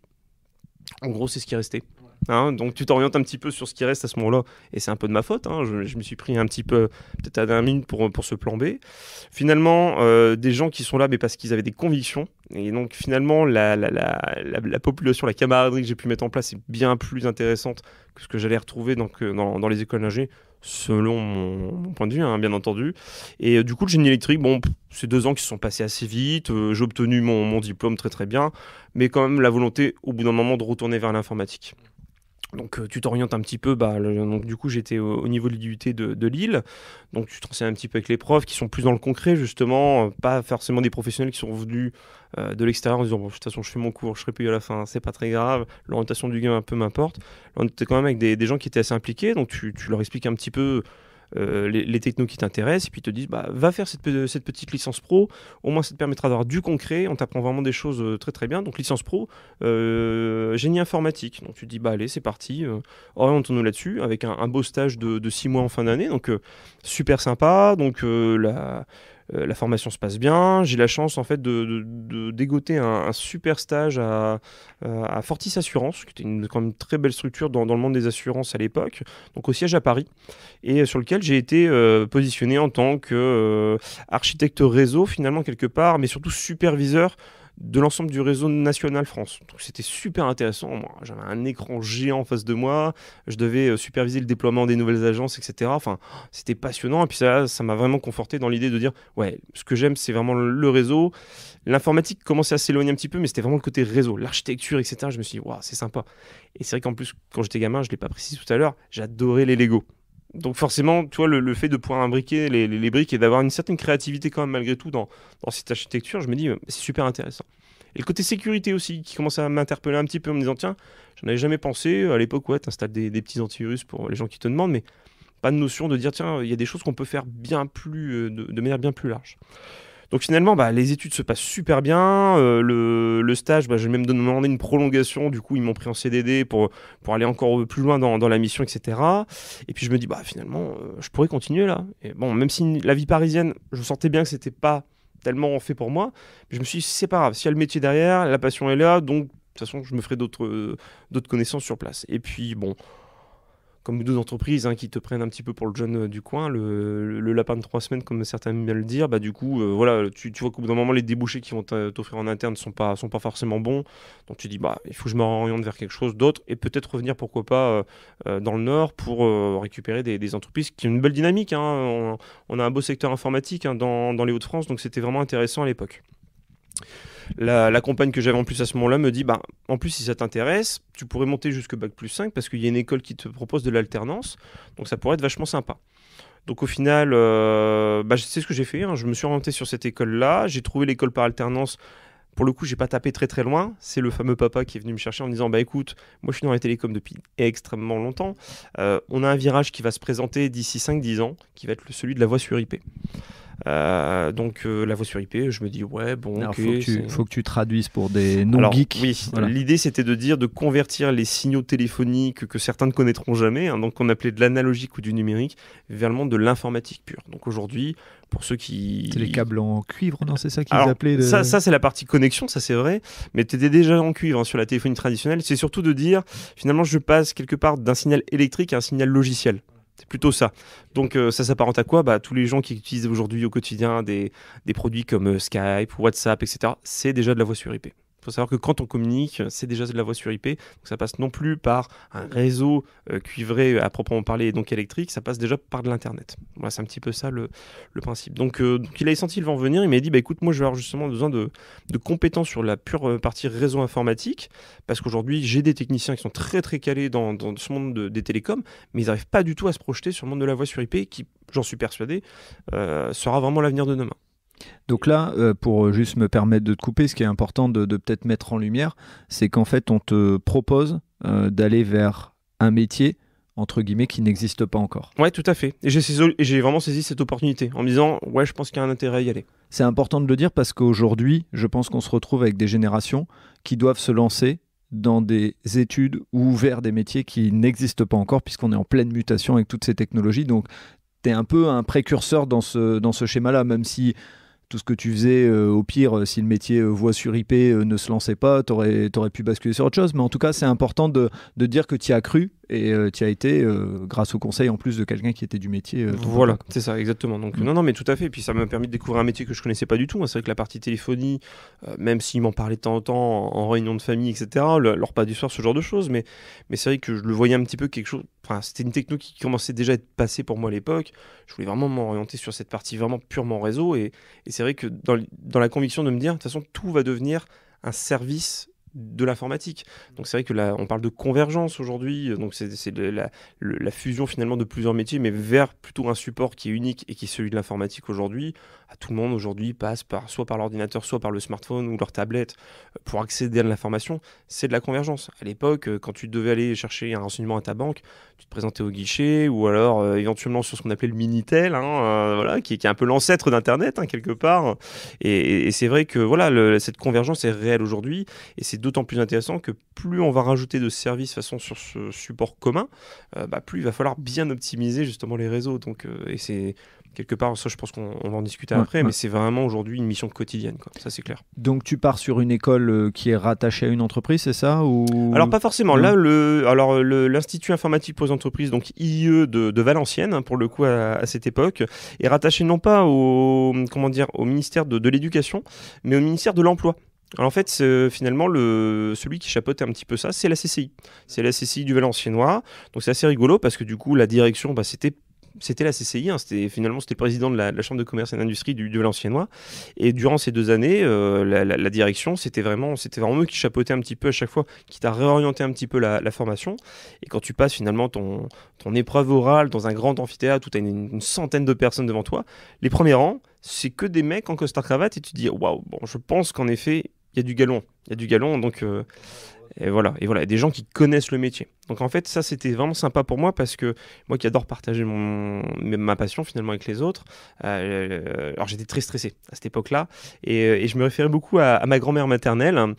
En gros, c'est ce qui est resté. Hein, donc tu t'orientes un petit peu sur ce qui reste à ce moment-là, et c'est un peu de ma faute, hein, je me suis pris un petit peu, peut-être à 20 minutes pour ce plan B. Finalement, des gens qui sont là, mais parce qu'ils avaient des convictions, et donc finalement, la population, la camaraderie que j'ai pu mettre en place est bien plus intéressante que ce que j'allais retrouver donc, dans les écoles d'ingé, selon mon point de vue, hein, bien entendu. Et du coup, le génie électrique, bon, c'est 2 ans qui se sont passés assez vite, j'ai obtenu mon diplôme très très bien, mais quand même la volonté, au bout d'un moment, de retourner vers l'informatique. Donc tu t'orientes un petit peu, donc du coup j'étais au niveau de l'IUT de Lille, donc tu te renseignes un petit peu avec les profs qui sont plus dans le concret justement, pas forcément des professionnels qui sont venus de l'extérieur en disant bon, de toute façon je fais mon cours, je serai payé à la fin, c'est pas très grave, l'orientation du gain un peu m'importe. Là on était quand même avec des gens qui étaient assez impliqués, donc tu leur expliques un petit peu les technos qui t'intéressent, et puis ils te disent va faire cette petite licence pro, au moins ça te permettra d'avoir du concret, on t'apprend vraiment des choses très très bien. Donc licence pro, génie informatique, donc tu te dis allez c'est parti, orientons-nous là-dessus, avec un beau stage de 6 mois en fin d'année, donc super sympa. Donc la formation se passe bien. J'ai la chance en fait de dégoter un super stage à Fortis Assurance, qui était quand même très belle structure dans le monde des assurances à l'époque, donc au siège à Paris, et sur lequel j'ai été positionné en tant qu'architecte réseau finalement quelque part, mais surtout superviseur de l'ensemble du réseau national France. Donc c'était super intéressant. Moi, j'avais un écran géant en face de moi, je devais superviser le déploiement des nouvelles agences, etc. Enfin, c'était passionnant, et puis ça m'a vraiment conforté dans l'idée de dire ouais, ce que j'aime c'est vraiment le réseau. L'informatique commençait à s'éloigner un petit peu, mais c'était vraiment le côté réseau, l'architecture, etc. Je me suis dit waouh, c'est sympa. Et c'est vrai qu'en plus quand j'étais gamin, je l'ai pas précisé tout à l'heure, j'adorais les Lego. Donc forcément, tu vois, le fait de pouvoir imbriquer les briques et d'avoir une certaine créativité quand même malgré tout dans cette architecture, je me dis, c'est super intéressant. Et le côté sécurité aussi, qui commence à m'interpeller un petit peu en me disant, tiens, j'en avais jamais pensé, à l'époque, ouais, t'installes des petits antivirus pour les gens qui te demandent, mais pas de notion de dire, tiens, il y a des choses qu'on peut faire bien plus, de manière bien plus large. Donc finalement, les études se passent super bien. Le stage, j'ai même demandé une prolongation. Du coup, ils m'ont pris en CDD pour aller encore plus loin dans la mission, etc. Et puis je me dis, finalement, je pourrais continuer là. Et bon, même si la vie parisienne, je sentais bien que c'était pas tellement fait pour moi, mais je me suis dit, c'est pas grave. S'il y a le métier derrière, la passion est là, donc de toute façon, je me ferai d'autres connaissances sur place. Et puis bon, comme d'autres entreprises qui te prennent un petit peu pour le jeune du coin, le lapin de 3 semaines, comme certains aiment bien le dire, du coup, voilà, tu vois qu'au bout d'un moment, les débouchés qui vont t'offrir en interne ne sont pas forcément bons. Donc tu dis, il faut que je m'oriente vers quelque chose d'autre, et peut-être revenir, pourquoi pas, dans le Nord pour récupérer des entreprises qui ont une belle dynamique. On a un beau secteur informatique dans les Hauts-de-France, donc c'était vraiment intéressant à l'époque. La compagne que j'avais en plus à ce moment-là me dit en plus si ça t'intéresse, tu pourrais monter jusque bac+5 parce qu'il y a une école qui te propose de l'alternance, donc ça pourrait être vachement sympa. Donc au final, c'est ce que j'ai fait, je me suis orienté sur cette école-là, j'ai trouvé l'école par alternance. Pour le coup, j'ai pas tapé très très loin. C'est le fameux papa qui est venu me chercher en me disant écoute, moi je suis dans la télécom depuis extrêmement longtemps. On a un virage qui va se présenter d'ici 5-10 ans, qui va être celui de la voix sur IP. Donc la voix sur IP, je me dis ouais bon. Alors, faut que tu traduises pour des non-geeks. Oui, voilà. L'idée c'était de convertir les signaux téléphoniques que certains ne connaîtront jamais, donc qu'on appelait de l'analogique ou du numérique, vers le monde de l'informatique pure. Donc aujourd'hui, pour ceux qui... C'est les câbles en cuivre, non? C'est ça qu'ils appelaient ça c'est la partie connexion, ça c'est vrai, mais tu étais déjà en cuivre sur la téléphonie traditionnelle. C'est surtout de dire finalement je passe quelque part d'un signal électrique à un signal logiciel. C'est plutôt ça. Donc ça s'apparente à quoi? Tous les gens qui utilisent aujourd'hui au quotidien des produits comme Skype, WhatsApp, etc. C'est déjà de la voix sur IP. Il faut savoir que quand on communique, c'est déjà de la voix sur IP. Donc ça passe non plus par un réseau cuivré à proprement parler, et donc électrique, ça passe déjà par de l'Internet. Voilà, c'est un petit peu ça le principe. Donc il a senti le vent venir, il m'a dit, écoute, moi je vais avoir justement besoin de compétences sur la pure partie réseau informatique, parce qu'aujourd'hui j'ai des techniciens qui sont très très calés dans ce monde des télécoms, mais ils n'arrivent pas du tout à se projeter sur le monde de la voix sur IP, qui, j'en suis persuadé, sera vraiment l'avenir de demain. Donc là, pour juste me permettre de te couper, ce qui est important de peut-être mettre en lumière, c'est qu'en fait, on te propose d'aller vers un métier, entre guillemets, qui n'existe pas encore. Ouais, tout à fait. Et j'ai vraiment saisi cette opportunité en me disant, ouais, je pense qu'il y a un intérêt à y aller. C'est important de le dire parce qu'aujourd'hui, je pense qu'on se retrouve avec des générations qui doivent se lancer dans des études ou vers des métiers qui n'existent pas encore, puisqu'on est en pleine mutation avec toutes ces technologies. Donc, tu es un peu un précurseur dans ce schéma-là, même si tout ce que tu faisais, au pire, si le métier voix sur IP ne se lançait pas, tu aurais pu basculer sur autre chose. Mais en tout cas, c'est important de dire que tu y as cru et tu y as été grâce au conseil en plus de quelqu'un qui était du métier. Voilà, c'est ça, exactement. Donc, non, mais tout à fait. Et puis ça m'a permis de découvrir un métier que je connaissais pas du tout. C'est vrai que la partie téléphonie, même s'ils m'en parlaient de temps en temps en réunion de famille, etc., le repas du soir, ce genre de choses, mais c'est vrai que je le voyais un petit peu quelque chose. Enfin, c'était une techno qui commençait déjà à être passée pour moi à l'époque. Je voulais vraiment m'orienter sur cette partie vraiment purement réseau. Et c'est vrai que dans la conviction de me dire, de toute façon, tout va devenir un service de l'informatique. Donc c'est vrai que là, on parle de convergence aujourd'hui, donc c'est la fusion finalement de plusieurs métiers, mais vers plutôt un support qui est unique et qui est celui de l'informatique aujourd'hui. Tout le monde aujourd'hui passe soit par l'ordinateur, soit par le smartphone ou leur tablette pour accéder à l'information. C'est de la convergence. À l'époque, quand tu devais aller chercher un renseignement à ta banque, tu te présentais au guichet ou alors éventuellement sur ce qu'on appelait le Minitel, voilà, qui est un peu l'ancêtre d'Internet quelque part. Et c'est vrai que voilà, cette convergence est réelle aujourd'hui et c'est d'autant plus intéressant que plus on va rajouter de services façon sur ce support commun, plus il va falloir bien optimiser justement les réseaux. Donc, et c'est quelque part, ça je pense qu'on va en discuter après, mais c'est vraiment aujourd'hui une mission quotidienne, quoi. Ça c'est clair. Donc tu pars sur une école qui est rattachée à une entreprise, c'est ça ou... Alors pas forcément. Là, l'Institut informatique pour les entreprises, donc IE de Valenciennes, pour le coup à cette époque, est rattaché non pas au ministère de l'Éducation, mais au ministère de l'Emploi. Alors en fait, finalement, celui qui chapeautait un petit peu ça, c'est la CCI. C'est la CCI du Valenciennois. Donc c'est assez rigolo parce que du coup, la direction, c'était la CCI, c'était le président de la Chambre de commerce et d'industrie du Valenciennois. Et durant ces 2 années, la direction, c'était vraiment eux qui chapeautaient un petit peu à chaque fois, qui t'a réorienté un petit peu la formation. Et quand tu passes finalement ton épreuve orale dans un grand amphithéâtre où tu as une centaine de personnes devant toi, les premiers rangs, c'est que des mecs en costard-cravate et tu te dis waouh, bon, je pense qu'en effet, il y a du galon, donc et voilà, des gens qui connaissent le métier. Donc en fait, ça c'était vraiment sympa pour moi parce que moi qui adore partager ma passion finalement avec les autres, alors j'étais très stressé à cette époque-là et je me référais beaucoup à ma grand-mère maternelle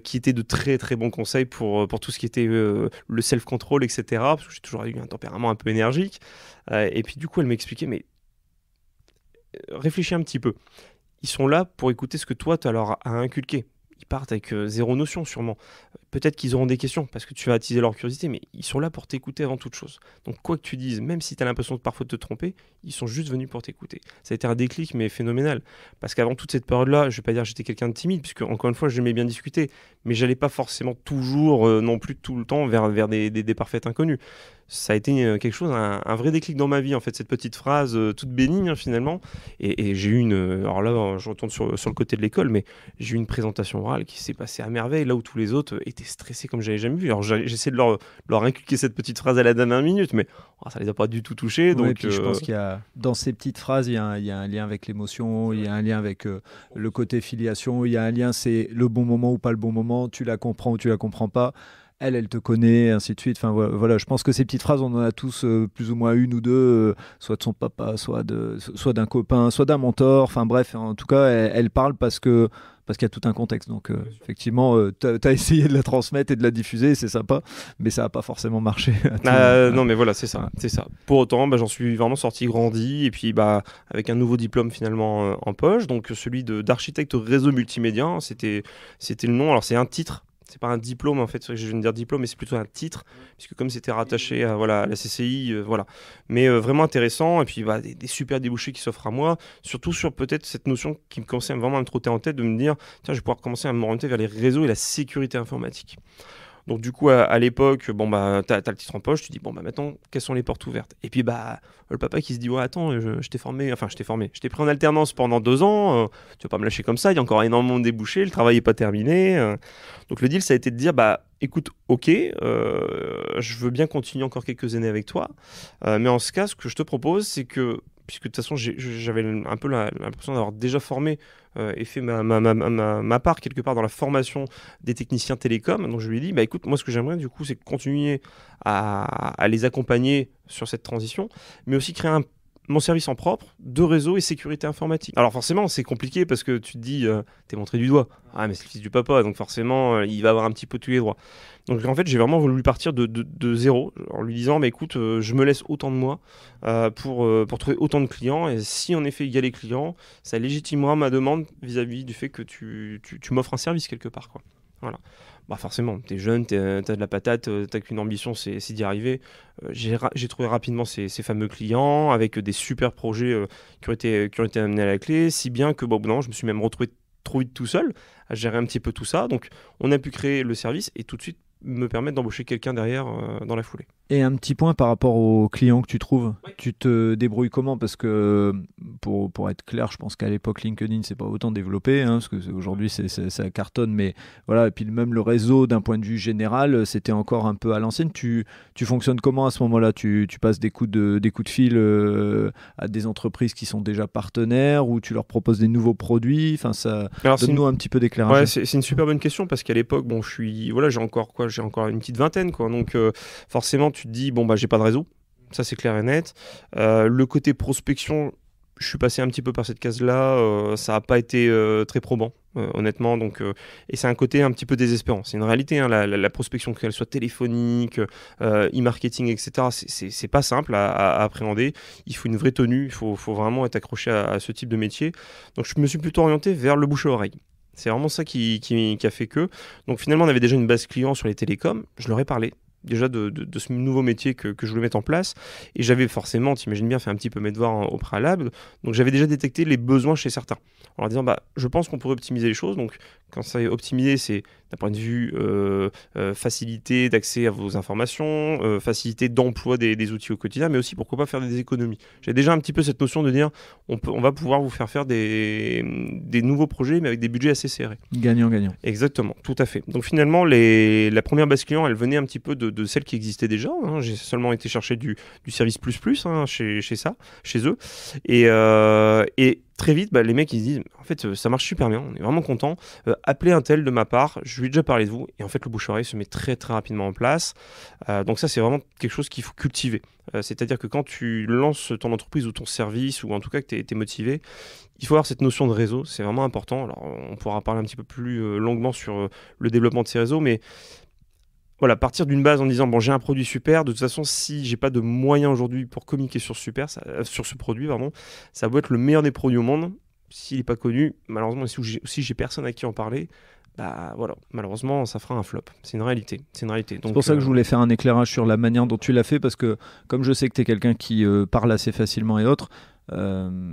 qui était de très très bons conseils pour tout ce qui était le self-control, etc. Parce que j'ai toujours eu un tempérament un peu énergique et puis du coup elle m'expliquait, mais réfléchis un petit peu. Ils sont là pour écouter ce que toi, tu as leur à inculquer. Ils partent avec zéro notion, sûrement. Peut-être qu'ils auront des questions, parce que tu vas attiser leur curiosité, mais ils sont là pour t'écouter avant toute chose. Donc quoi que tu dises, même si tu as l'impression de parfois te tromper, ils sont juste venus pour t'écouter. Ça a été un déclic, mais phénoménal. Parce qu'avant toute cette période-là, je ne vais pas dire que j'étais quelqu'un de timide, puisque encore une fois, j'aimais bien discuter, mais j'allais pas forcément toujours, non plus tout le temps, vers des parfaits inconnus. Ça a été quelque chose, un vrai déclic dans ma vie, en fait, cette petite phrase toute bénigne, finalement. Et j'ai eu alors là, je retourne sur le côté de l'école, mais j'ai eu une présentation orale qui s'est passée à merveille, là où tous les autres étaient stressés comme j'avais jamais vu. Alors j'essaie de leur inculquer cette petite phrase à la dernière minute, mais ça les a pas du tout touchés. Donc, et puis je pense qu'il y a, dans ces petites phrases, il y a un lien avec l'émotion, il y a un lien avec le côté filiation, il y a un lien, c'est le bon moment ou pas le bon moment, tu la comprends ou tu la comprends pas. Elle te connaît, ainsi de suite. Enfin, voilà, je pense que ces petites phrases, on en a tous plus ou moins une ou deux, soit de son papa, soit d'un copain, soit d'un mentor. Enfin bref, en tout cas, elle parle parce qu'il y a tout un contexte. Donc effectivement, tu as essayé de la transmettre et de la diffuser, c'est sympa, mais ça n'a pas forcément marché. Non, mais voilà, c'est ça. C'est ça. Pour autant, j'en suis vraiment sorti grandi, et puis avec un nouveau diplôme finalement en poche, donc celui d'architecte réseau multimédia, c'était le nom. Alors c'est un titre. c'est pas un diplôme en fait, je viens de dire diplôme, mais c'est plutôt un titre, puisque comme c'était rattaché à voilà, à la CCI, voilà. Mais vraiment intéressant, et puis des super débouchés qui s'offrent à moi, surtout sur peut-être cette notion qui me commençait vraiment à me trotter en tête, de me dire, tiens, je vais pouvoir commencer à m'orienter vers les réseaux et la sécurité informatique. Donc du coup à l'époque, t'as le titre en poche, tu dis maintenant quelles sont les portes ouvertes. Et puis le papa qui se dit ouais attends, je t'ai formé, je t'ai pris en alternance pendant 2 ans, tu vas pas me lâcher comme ça, il y a encore énormément de débouchés, le travail est pas terminé. Donc le deal ça a été de dire écoute ok, je veux bien continuer encore quelques années avec toi, mais en ce cas ce que je te propose c'est que puisque de toute façon j'avais un peu l'impression d'avoir déjà formé et fait ma part quelque part dans la formation des techniciens télécoms. Donc je lui ai dit, écoute, moi ce que j'aimerais du coup, c'est continuer à les accompagner sur cette transition, mais aussi créer mon service en propre de réseau et sécurité informatique. Alors forcément, c'est compliqué parce que tu te dis, t'es montré du doigt. Ah mais c'est le fils du papa, donc forcément, il va avoir un petit peu tous les droits. Donc en fait, j'ai vraiment voulu partir de zéro, en lui disant, écoute, je me laisse autant de moi pour trouver autant de clients, et si en effet il y a les clients, ça légitimera ma demande vis-à-vis du fait que tu m'offres un service quelque part, quoi. Voilà. Forcément, t'es jeune, t'as de la patate, t'as qu'une ambition, c'est d'y arriver. J'ai trouvé rapidement ces fameux clients avec des super projets qui ont été amenés à la clé, si bien que je me suis même retrouvé trop vite tout seul à gérer un petit peu tout ça. Donc on a pu créer le service et tout de suite me permettre d'embaucher quelqu'un derrière dans la foulée. Et un petit point par rapport aux clients que tu trouves, tu te débrouilles comment? Parce que pour être clair, je pense qu'à l'époque LinkedIn c'est pas autant développé, parce que aujourd'hui ça cartonne, mais voilà. Et puis même le réseau d'un point de vue général, c'était encore un peu à l'ancienne. Tu fonctionnes comment à ce moment-là? Tu passes des coups de fil à des entreprises qui sont déjà partenaires, ou tu leur proposes des nouveaux produits? Donne-nous un petit peu d'éclairage. Ouais, c'est une super bonne question, parce qu'à l'époque, j'ai encore une petite vingtaine, quoi. Donc forcément tu te dis j'ai pas de réseau, ça c'est clair et net. Le côté prospection, je suis passé un petit peu par cette case-là, ça n'a pas été très probant, honnêtement. Donc, et c'est un côté un petit peu désespérant. C'est une réalité, la prospection, qu'elle soit téléphonique, e-marketing, etc. C'est pas simple à appréhender. Il faut une vraie tenue, il faut vraiment être accroché à ce type de métier. Donc je me suis plutôt orienté vers le bouche à oreille. C'est vraiment ça qui a fait que. Donc finalement, on avait déjà une base client sur les télécoms. Je leur ai parlé déjà de ce nouveau métier que je voulais mettre en place, et j'avais forcément, t'imagines bien, fait un petit peu mes devoirs au préalable, donc j'avais déjà détecté les besoins chez certains, en leur disant je pense qu'on pourrait optimiser les choses. Donc quand ça est optimisé, c'est d'un point de vue facilité d'accès à vos informations, facilité d'emploi des outils au quotidien, mais aussi pourquoi pas faire des économies. J'ai déjà un petit peu cette notion de dire on va pouvoir vous faire des nouveaux projets, mais avec des budgets assez serrés. Gagnant-gagnant. Exactement, tout à fait. Donc finalement, la première base client, elle venait un petit peu de celle qui existait déjà. J'ai seulement été chercher du service plus chez eux. Et très vite, les mecs ils se disent en fait ça marche super bien, on est vraiment content. Appelez un tel de ma part, je lui ai déjà parlé de vous, et en fait le bouche-oreille se met très très rapidement en place. Donc ça c'est vraiment quelque chose qu'il faut cultiver. C'est-à-dire que quand tu lances ton entreprise ou ton service, ou en tout cas que tu es motivé, il faut avoir cette notion de réseau, c'est vraiment important. Alors on pourra parler un petit peu plus longuement sur le développement de ces réseaux, mais voilà, partir d'une base en disant j'ai un produit super, de toute façon si j'ai pas de moyens aujourd'hui pour communiquer sur ce produit, ça doit être le meilleur des produits au monde, s'il n'est pas connu, malheureusement si j'ai personne à qui en parler, malheureusement ça fera un flop. C'est une réalité. Donc, c'est pour ça que je voulais faire un éclairage sur la manière dont tu l'as fait, parce que comme je sais que tu es quelqu'un qui parle assez facilement et autres,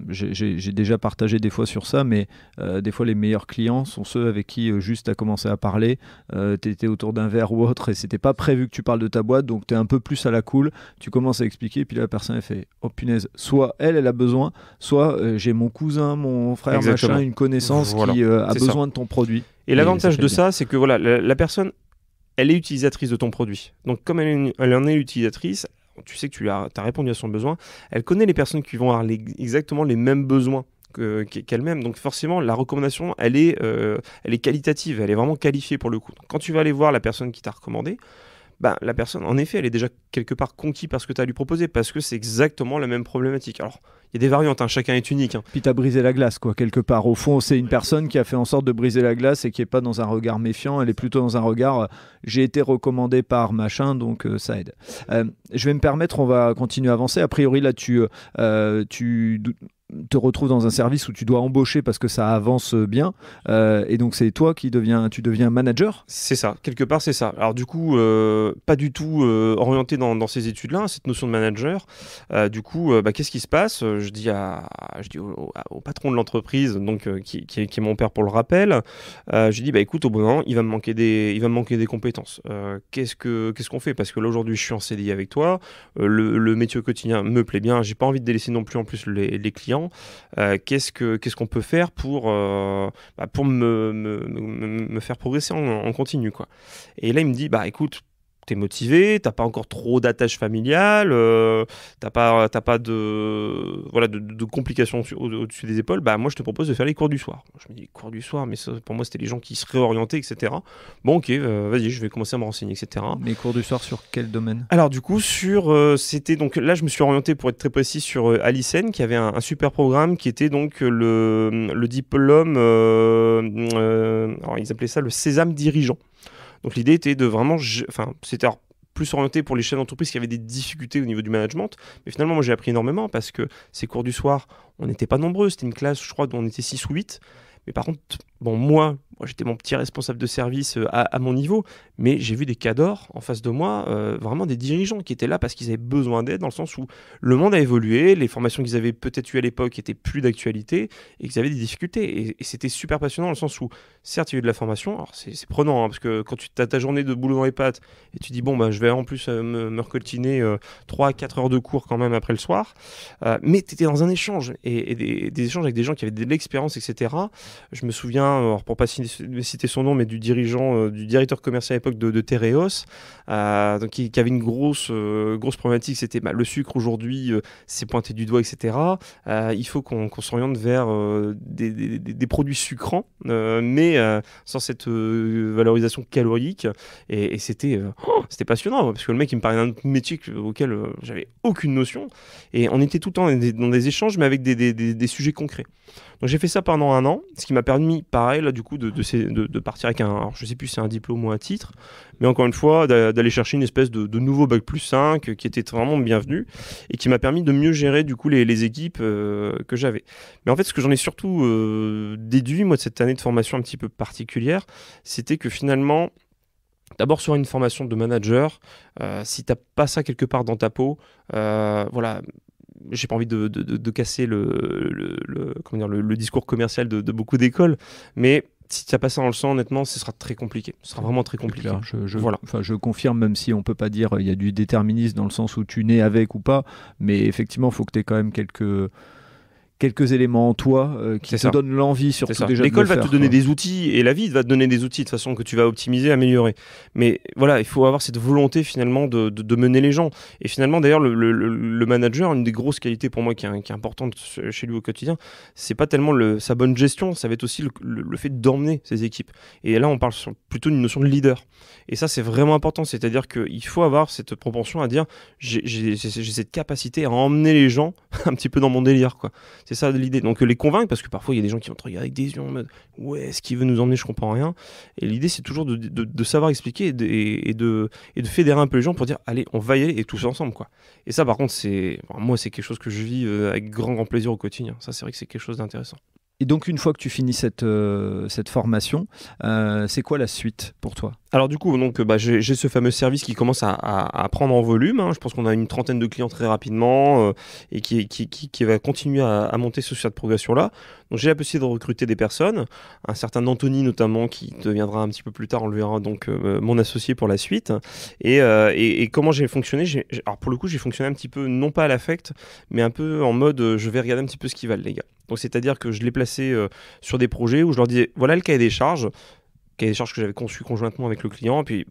j'ai déjà partagé des fois sur ça, mais des fois les meilleurs clients sont ceux avec qui juste tu as commencé à parler, tu étais autour d'un verre ou autre et c'était pas prévu que tu parles de ta boîte, donc tu es un peu plus à la cool, tu commences à expliquer, et puis là la personne elle fait oh punaise, soit elle a besoin, soit j'ai mon cousin, mon frère, exactement, machin, une connaissance qui a besoin de ton produit. Et l'avantage de ça, c'est que la personne, elle est utilisatrice de ton produit. Donc comme elle en est utilisatrice, tu sais que tu as répondu à son besoin, elle connaît les personnes qui vont avoir exactement les mêmes besoins qu'elle-même. Donc forcément, la recommandation, elle est qualitative, elle est vraiment qualifiée pour le coup. Donc, quand tu vas aller voir la personne qui t'a recommandé, la personne, en effet, elle est déjà quelque part conquise par ce que tu as à lui proposer, parce que c'est exactement la même problématique. Alors, il y a des variantes, chacun est unique. Puis tu as brisé la glace, quoi, quelque part. Au fond, c'est une personne qui a fait en sorte de briser la glace et qui n'est pas dans un regard méfiant, elle est plutôt dans un regard j'ai été recommandé par machin, donc ça aide. Je vais me permettre, on va continuer à avancer. A priori, là, te retrouves dans un service où tu dois embaucher parce que ça avance bien, et donc c'est toi tu deviens manager. C'est ça, quelque part c'est ça. Alors du coup, pas du tout orienté dans ces études-là, cette notion de manager. Du coup, qu'est-ce qui se passe? Je dis au patron de l'entreprise, donc qui est mon père pour le rappel. Je lui dis écoute, au bout d'un moment, il va me manquer des compétences. Qu'est-ce qu'on fait? Parce que là aujourd'hui, je suis en CDI avec toi. Le métier au quotidien me plaît bien. J'ai pas envie de délaisser non plus en plus les clients. Qu'est-ce qu'on peut faire pour me faire progresser en continu, quoi. Et là, il me dit, écoute, t'es motivé, t'as pas encore trop d'attaches familiales, t'as pas de complications au-dessus des épaules, moi je te propose de faire les cours du soir. Je me dis, les cours du soir, mais ça, pour moi c'était les gens qui se réorientaient, etc. Bon ok, vas-y, je vais commencer à me renseigner, etc. Mais cours du soir sur quel domaine? Alors du coup, c'était donc là je me suis orienté pour être très précis sur Alicen, qui avait un super programme qui était donc le diplôme, alors ils appelaient ça le Sésame dirigeant. Donc l'idée était de vraiment, c'était plus orienté pour les chefs d'entreprise qui avaient des difficultés au niveau du management. Mais finalement, moi j'ai appris énormément parce que ces cours du soir, on n'était pas nombreux. C'était une classe, je crois, dont on était 6 ou 8. Mais par contre, moi j'étais mon petit responsable de service à mon niveau, mais j'ai vu des cadors en face de moi, vraiment des dirigeants qui étaient là parce qu'ils avaient besoin d'aide, dans le sens où le monde a évolué, les formations qu'ils avaient peut-être eues à l'époque étaient plus d'actualité et qu'ils avaient des difficultés. Et c'était super passionnant dans le sens où, certes, il y a eu de la formation, alors c'est prenant, parce que quand tu as ta journée de boulot dans les pattes et tu dis, je vais en plus me recoltiner 3 à 4 heures de cours quand même après le soir, mais tu étais dans un échange, et des échanges avec des gens qui avaient de l'expérience, etc. Je me souviens, alors pour pas citer son nom, mais du directeur commercial à l'époque de Tereos, donc qui avait une grosse problématique, c'était le sucre aujourd'hui, c'est pointé du doigt, etc. Il faut qu'on s'oriente vers des produits sucrants, mais sans cette valorisation calorique, et c'était passionnant, parce que le mec il me parlait d'un métier auquel j'avais aucune notion, et on était tout le temps dans des échanges, mais avec des sujets concrets. Donc j'ai fait ça pendant 1 an, ce qui m'a permis, pareil, là, du coup, de partir avec alors, je sais plus si c'est un diplôme ou un titre, mais encore une fois, d'aller chercher une espèce de nouveau bac+5 qui était vraiment bienvenu et qui m'a permis de mieux gérer, du coup, les équipes que j'avais. Mais en fait, ce que j'en ai surtout déduit, moi, de cette année de formation un petit peu particulière, c'était que finalement, d'abord sur une formation de manager, si t'as pas ça quelque part dans ta peau, j'ai pas envie de casser le discours commercial de beaucoup d'écoles, mais si tu n'as pas ça dans le sang, honnêtement, ce sera très compliqué. Ce sera vraiment très compliqué. Clair, je confirme, même si on peut pas dire il y a du déterminisme dans le sens où tu nais avec ou pas, mais effectivement, il faut que tu aies quand même quelques éléments en toi qui te donnent l'envie, surtout déjà. L'école va te donner des outils, et la vie va te donner des outils de façon que tu vas optimiser, améliorer. Mais voilà, il faut avoir cette volonté finalement de mener les gens. Et finalement, d'ailleurs, le manager, une des grosses qualités pour moi qui est importante chez lui au quotidien, c'est pas tellement sa bonne gestion, ça va être aussi le fait d'emmener ses équipes. Et là, on parle plutôt d'une notion de leader. Et ça, c'est vraiment important. C'est-à-dire qu'il faut avoir cette propension à dire j'ai cette capacité à emmener les gens un petit peu dans mon délire, quoi. C'est ça l'idée. Donc les convaincre, parce que parfois il y a des gens qui vont te regarder avec des yeux en mode ouais, ce qu'il veut nous emmener, je comprends rien. Et l'idée c'est toujours de savoir expliquer et de fédérer un peu les gens pour dire allez, on va y aller et tous ensemble, quoi. Et ça par contre moi c'est quelque chose que je vis avec grand plaisir au quotidien. Ça c'est vrai que c'est quelque chose d'intéressant. Et donc, une fois que tu finis cette formation, c'est quoi la suite pour toi? Alors du coup, j'ai ce fameux service qui commence à prendre en volume, hein. Je pense qu'on a une trentaine de clients très rapidement et qui va continuer à monter sur cette progression-là. Donc j'ai la possibilité de recruter des personnes, un certain Anthony notamment qui deviendra un petit peu plus tard, on le verra, donc mon associé pour la suite. Et comment j'ai fonctionné, alors pour le coup j'ai fonctionné un petit peu, non pas à l'affect, mais un peu en mode je vais regarder un petit peu ce qu'ils valent les gars. Donc c'est-à-dire que je les plaçais sur des projets où je leur disais voilà le cahier des charges que j'avais conçu conjointement avec le client, et puis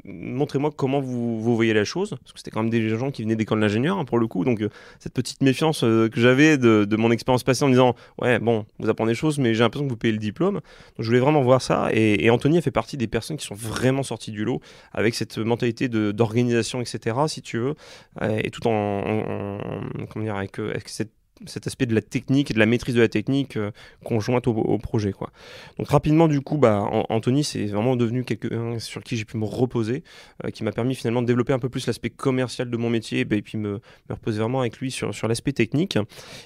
montrez-moi comment vous voyez la chose, parce que c'était quand même des gens qui venaient d'école d'ingénieur, hein, pour le coup, donc cette petite méfiance que j'avais de mon expérience passée en me disant ouais bon, vous apprenez des choses mais j'ai l'impression que vous payez le diplôme. Donc je voulais vraiment voir ça, et Anthony a fait partie des personnes qui sont vraiment sorties du lot avec cette mentalité d'organisation, etc., si tu veux, et tout comment dire, avec cette cet aspect de la technique et de la maîtrise de la technique conjointe au projet, quoi. Donc rapidement, du coup, Anthony, c'est vraiment devenu quelqu'un sur qui j'ai pu me reposer, qui m'a permis finalement de développer un peu plus l'aspect commercial de mon métier, et puis me reposer vraiment avec lui sur l'aspect technique.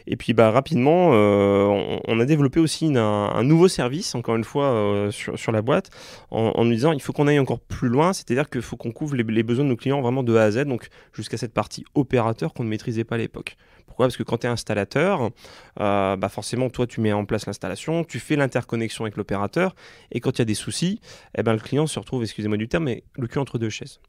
Et puis rapidement, on a développé aussi un nouveau service, encore une fois, sur la boîte, en nous disant il faut qu'on aille encore plus loin, c'est-à-dire qu'il faut qu'on couvre les besoins de nos clients vraiment de A à Z, donc jusqu'à cette partie opérateur qu'on ne maîtrisait pas à l'époque. Pourquoi ? Parce que quand tu es installateur, forcément, toi, tu mets en place l'installation, tu fais l'interconnexion avec l'opérateur, et quand il y a des soucis, le client se retrouve, excusez-moi du terme, mais le cul entre deux chaises.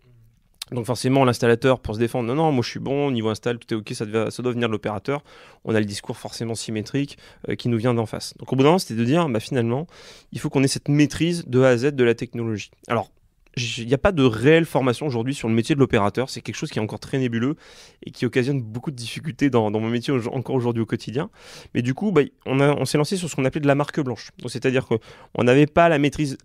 Donc forcément, l'installateur, pour se défendre, non, moi je suis bon, niveau install, tout est ok, ça doit venir de l'opérateur. On a le discours forcément symétrique qui nous vient d'en face. Donc au bout d'un moment, c'était de dire, finalement, il faut qu'on ait cette maîtrise de A à Z de la technologie. Alors, il n'y a pas de réelle formation aujourd'hui sur le métier de l'opérateur, c'est quelque chose qui est encore très nébuleux et qui occasionne beaucoup de difficultés dans mon métier encore aujourd'hui au quotidien. Mais du coup, on s'est lancé sur ce qu'on appelait de la marque blanche. Donc, c'est-à-dire qu'on n'avait pas la maîtrise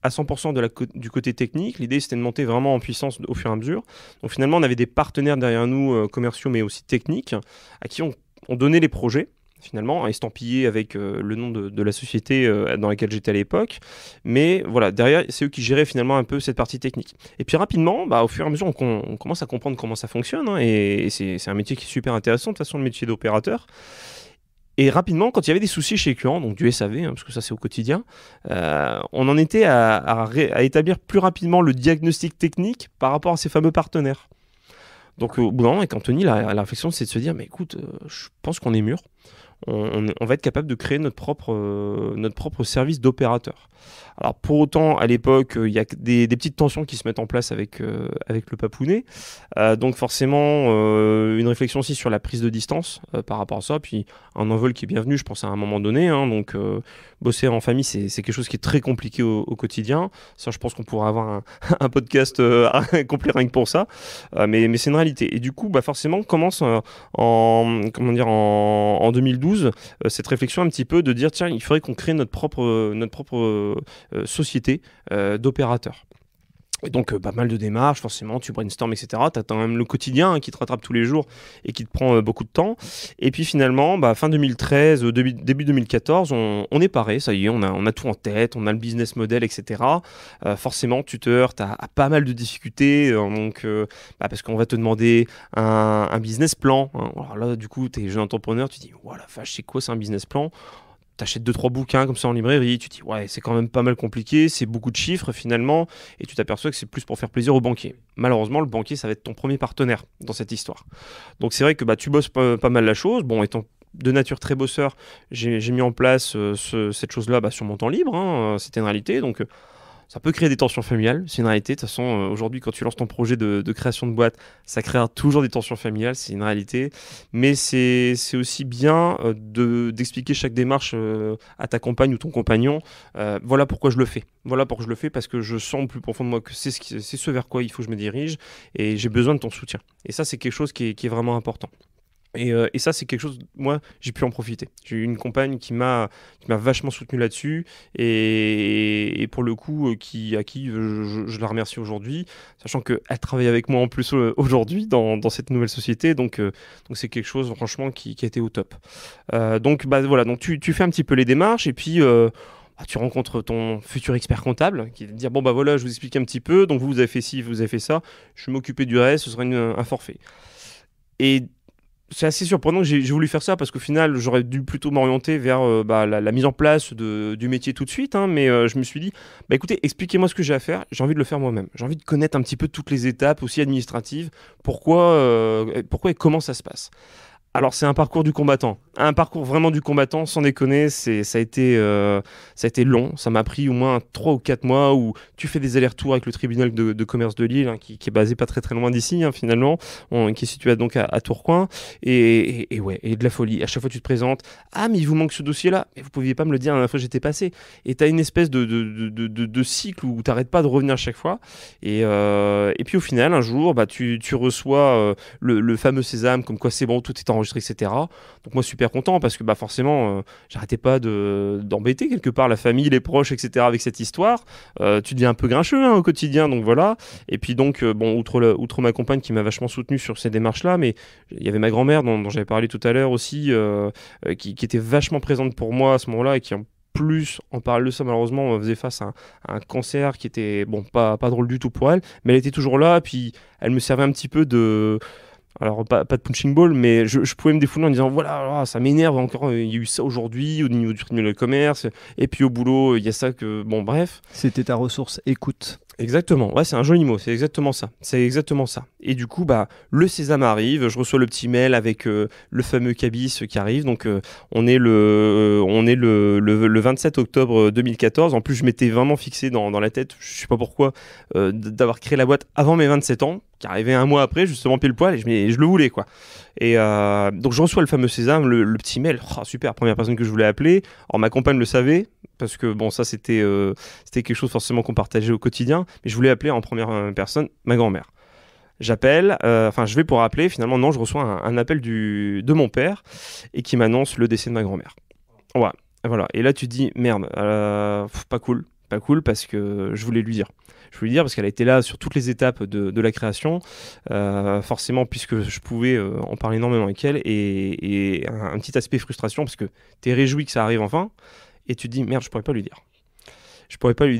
à 100% du côté technique. L'idée, c'était de monter vraiment en puissance au fur et à mesure. Donc finalement, on avait des partenaires derrière nous, commerciaux, mais aussi techniques, à qui on donnait les projets, finalement, estampillé avec le nom de la société dans laquelle j'étais à l'époque. Mais voilà, derrière, c'est eux qui géraient finalement un peu cette partie technique. Et puis rapidement, au fur et à mesure, on commence à comprendre comment ça fonctionne. Et c'est un métier qui est super intéressant, de toute façon, le métier d'opérateur. Et rapidement, quand il y avait des soucis chez les clients, donc du SAV, parce que ça c'est au quotidien, on en était à établir plus rapidement le diagnostic technique par rapport à ces fameux partenaires. Donc au bout d'un moment, avec Anthony, la réflexion c'est de se dire, mais écoute, je pense qu'on est mûr. On va être capable de créer notre propre service d'opérateur. Alors pour autant, à l'époque, il y a des petites tensions qui se mettent en place avec le papounet. Donc forcément, une réflexion aussi sur la prise de distance par rapport à ça. Puis un envol qui est bienvenu, je pense, à un moment donné. Donc bosser en famille, c'est quelque chose qui est très compliqué au quotidien. Ça, je pense qu'on pourra avoir un podcast complet rien que pour ça. Mais c'est une réalité. Et du coup, forcément, commence en 2012, cette réflexion un petit peu de dire, tiens, il faudrait qu'on crée notre propre société d'opérateurs. Et donc pas mal de démarches, forcément, tu brainstorms, etc. Tu as quand même le quotidien qui te rattrape tous les jours et qui te prend beaucoup de temps. Et puis finalement, fin 2013, début 2014, on est paré, ça y est, on a tout en tête, on a le business model, etc. Forcément, tu te heurtes à pas mal de difficultés, parce qu'on va te demander un business plan. Alors là, du coup, tu es jeune entrepreneur, tu te dis, voilà, vache, c'est quoi, c'est un business plan ? T'achètes 2-3 bouquins comme ça en librairie, tu te dis ouais c'est quand même pas mal compliqué, c'est beaucoup de chiffres finalement, et tu t'aperçois que c'est plus pour faire plaisir au banquier. Malheureusement le banquier ça va être ton premier partenaire dans cette histoire. Donc c'est vrai que tu bosses pas mal la chose, bon étant de nature très bosseur, j'ai mis en place cette chose-là sur mon temps libre, c'était une réalité, donc ça peut créer des tensions familiales, c'est une réalité. De toute façon, aujourd'hui, quand tu lances ton projet de création de boîte, ça créera toujours des tensions familiales, c'est une réalité. Mais c'est aussi bien d'expliquer chaque démarche à ta compagne ou ton compagnon. Voilà pourquoi je le fais. Voilà pourquoi je le fais, parce que je sens au plus profond de moi que c'est ce vers quoi il faut que je me dirige et j'ai besoin de ton soutien. Et ça, c'est quelque chose qui est vraiment important. Et ça, c'est quelque chose, moi, j'ai pu en profiter. J'ai eu une compagne qui m'a vachement soutenu là-dessus et pour le coup, à qui je la remercie aujourd'hui, sachant qu'elle travaille avec moi en plus aujourd'hui dans cette nouvelle société. Donc c'est quelque chose, franchement, qui a été au top. Donc voilà, donc tu fais un petit peu les démarches et puis tu rencontres ton futur expert comptable qui va te dire bon voilà, je vous explique un petit peu, donc vous avez fait ci, vous avez fait ça, je vais m'occuper du reste, ce sera un forfait. Et c'est assez surprenant que j'ai voulu faire ça parce qu'au final, j'aurais dû plutôt m'orienter vers la mise en place du métier tout de suite. Mais je me suis dit, écoutez, expliquez-moi ce que j'ai à faire. J'ai envie de le faire moi-même. J'ai envie de connaître un petit peu toutes les étapes aussi administratives. Pourquoi et comment ça se passe. Alors c'est un parcours du combattant, un parcours vraiment du combattant, sans déconner, ça a été long, ça m'a pris au moins 3 ou 4 mois où tu fais des allers-retours avec le tribunal de commerce de Lille, qui est basé pas très très loin d'ici finalement, qui est situé donc à Tourcoing, et de la folie, à chaque fois tu te présentes, ah mais il vous manque ce dossier-là, mais vous pouviez pas me le dire la dernière fois que j'étais passé, et tu as une espèce de cycle où tu n'arrêtes pas de revenir à chaque fois, et puis au final un jour tu reçois le fameux sésame, comme quoi c'est bon, tout est enregistré, enregistré, etc. Donc moi super content parce que forcément j'arrêtais pas d'embêter quelque part la famille, les proches, etc. avec cette histoire. Tu deviens un peu grincheux au quotidien, donc voilà. Et puis donc outre ma compagne qui m'a vachement soutenu sur ces démarches-là, mais il y avait ma grand-mère dont j'avais parlé tout à l'heure aussi, qui était vachement présente pour moi à ce moment-là et qui en plus, en parallèle de ça, malheureusement, on faisait face à un cancer qui était pas drôle du tout pour elle, mais elle était toujours là, puis elle me servait un petit peu de... Alors, pas de punching ball, mais je pouvais me défouler en disant voilà, ça m'énerve encore, il y a eu ça aujourd'hui au niveau du tribunal de commerce, et puis au boulot, il y a ça que. Bon, bref. C'était ta ressource écoute. Exactement, ouais, c'est un joli mot, c'est exactement ça. Et du coup, le sésame arrive, je reçois le petit mail avec le fameux cabis qui arrive. Donc, on est le 27 octobre 2014. En plus, je m'étais vraiment fixé dans la tête, je sais pas pourquoi, d'avoir créé la boîte avant mes 27 ans, qui arrivait un mois après, justement pile poil, et je le voulais, quoi. Et donc, je reçois le fameux sésame, le petit mail, super, première personne que je voulais appeler. Alors, ma compagne le savait, parce que ça c'était quelque chose forcément qu'on partageait au quotidien, mais je voulais appeler en première personne ma grand-mère. J'appelle, je vais pour appeler, finalement non, je reçois un appel de mon père et qui m'annonce le décès de ma grand-mère. Ouais, voilà. Et là tu te dis merde, pas cool parce que je voulais lui dire. Je voulais lui dire parce qu'elle a été là sur toutes les étapes de la création, forcément puisque je pouvais en parler énormément avec elle, et un petit aspect frustration parce que t'es réjoui que ça arrive enfin. Et tu te dis, merde, je pourrais pas lui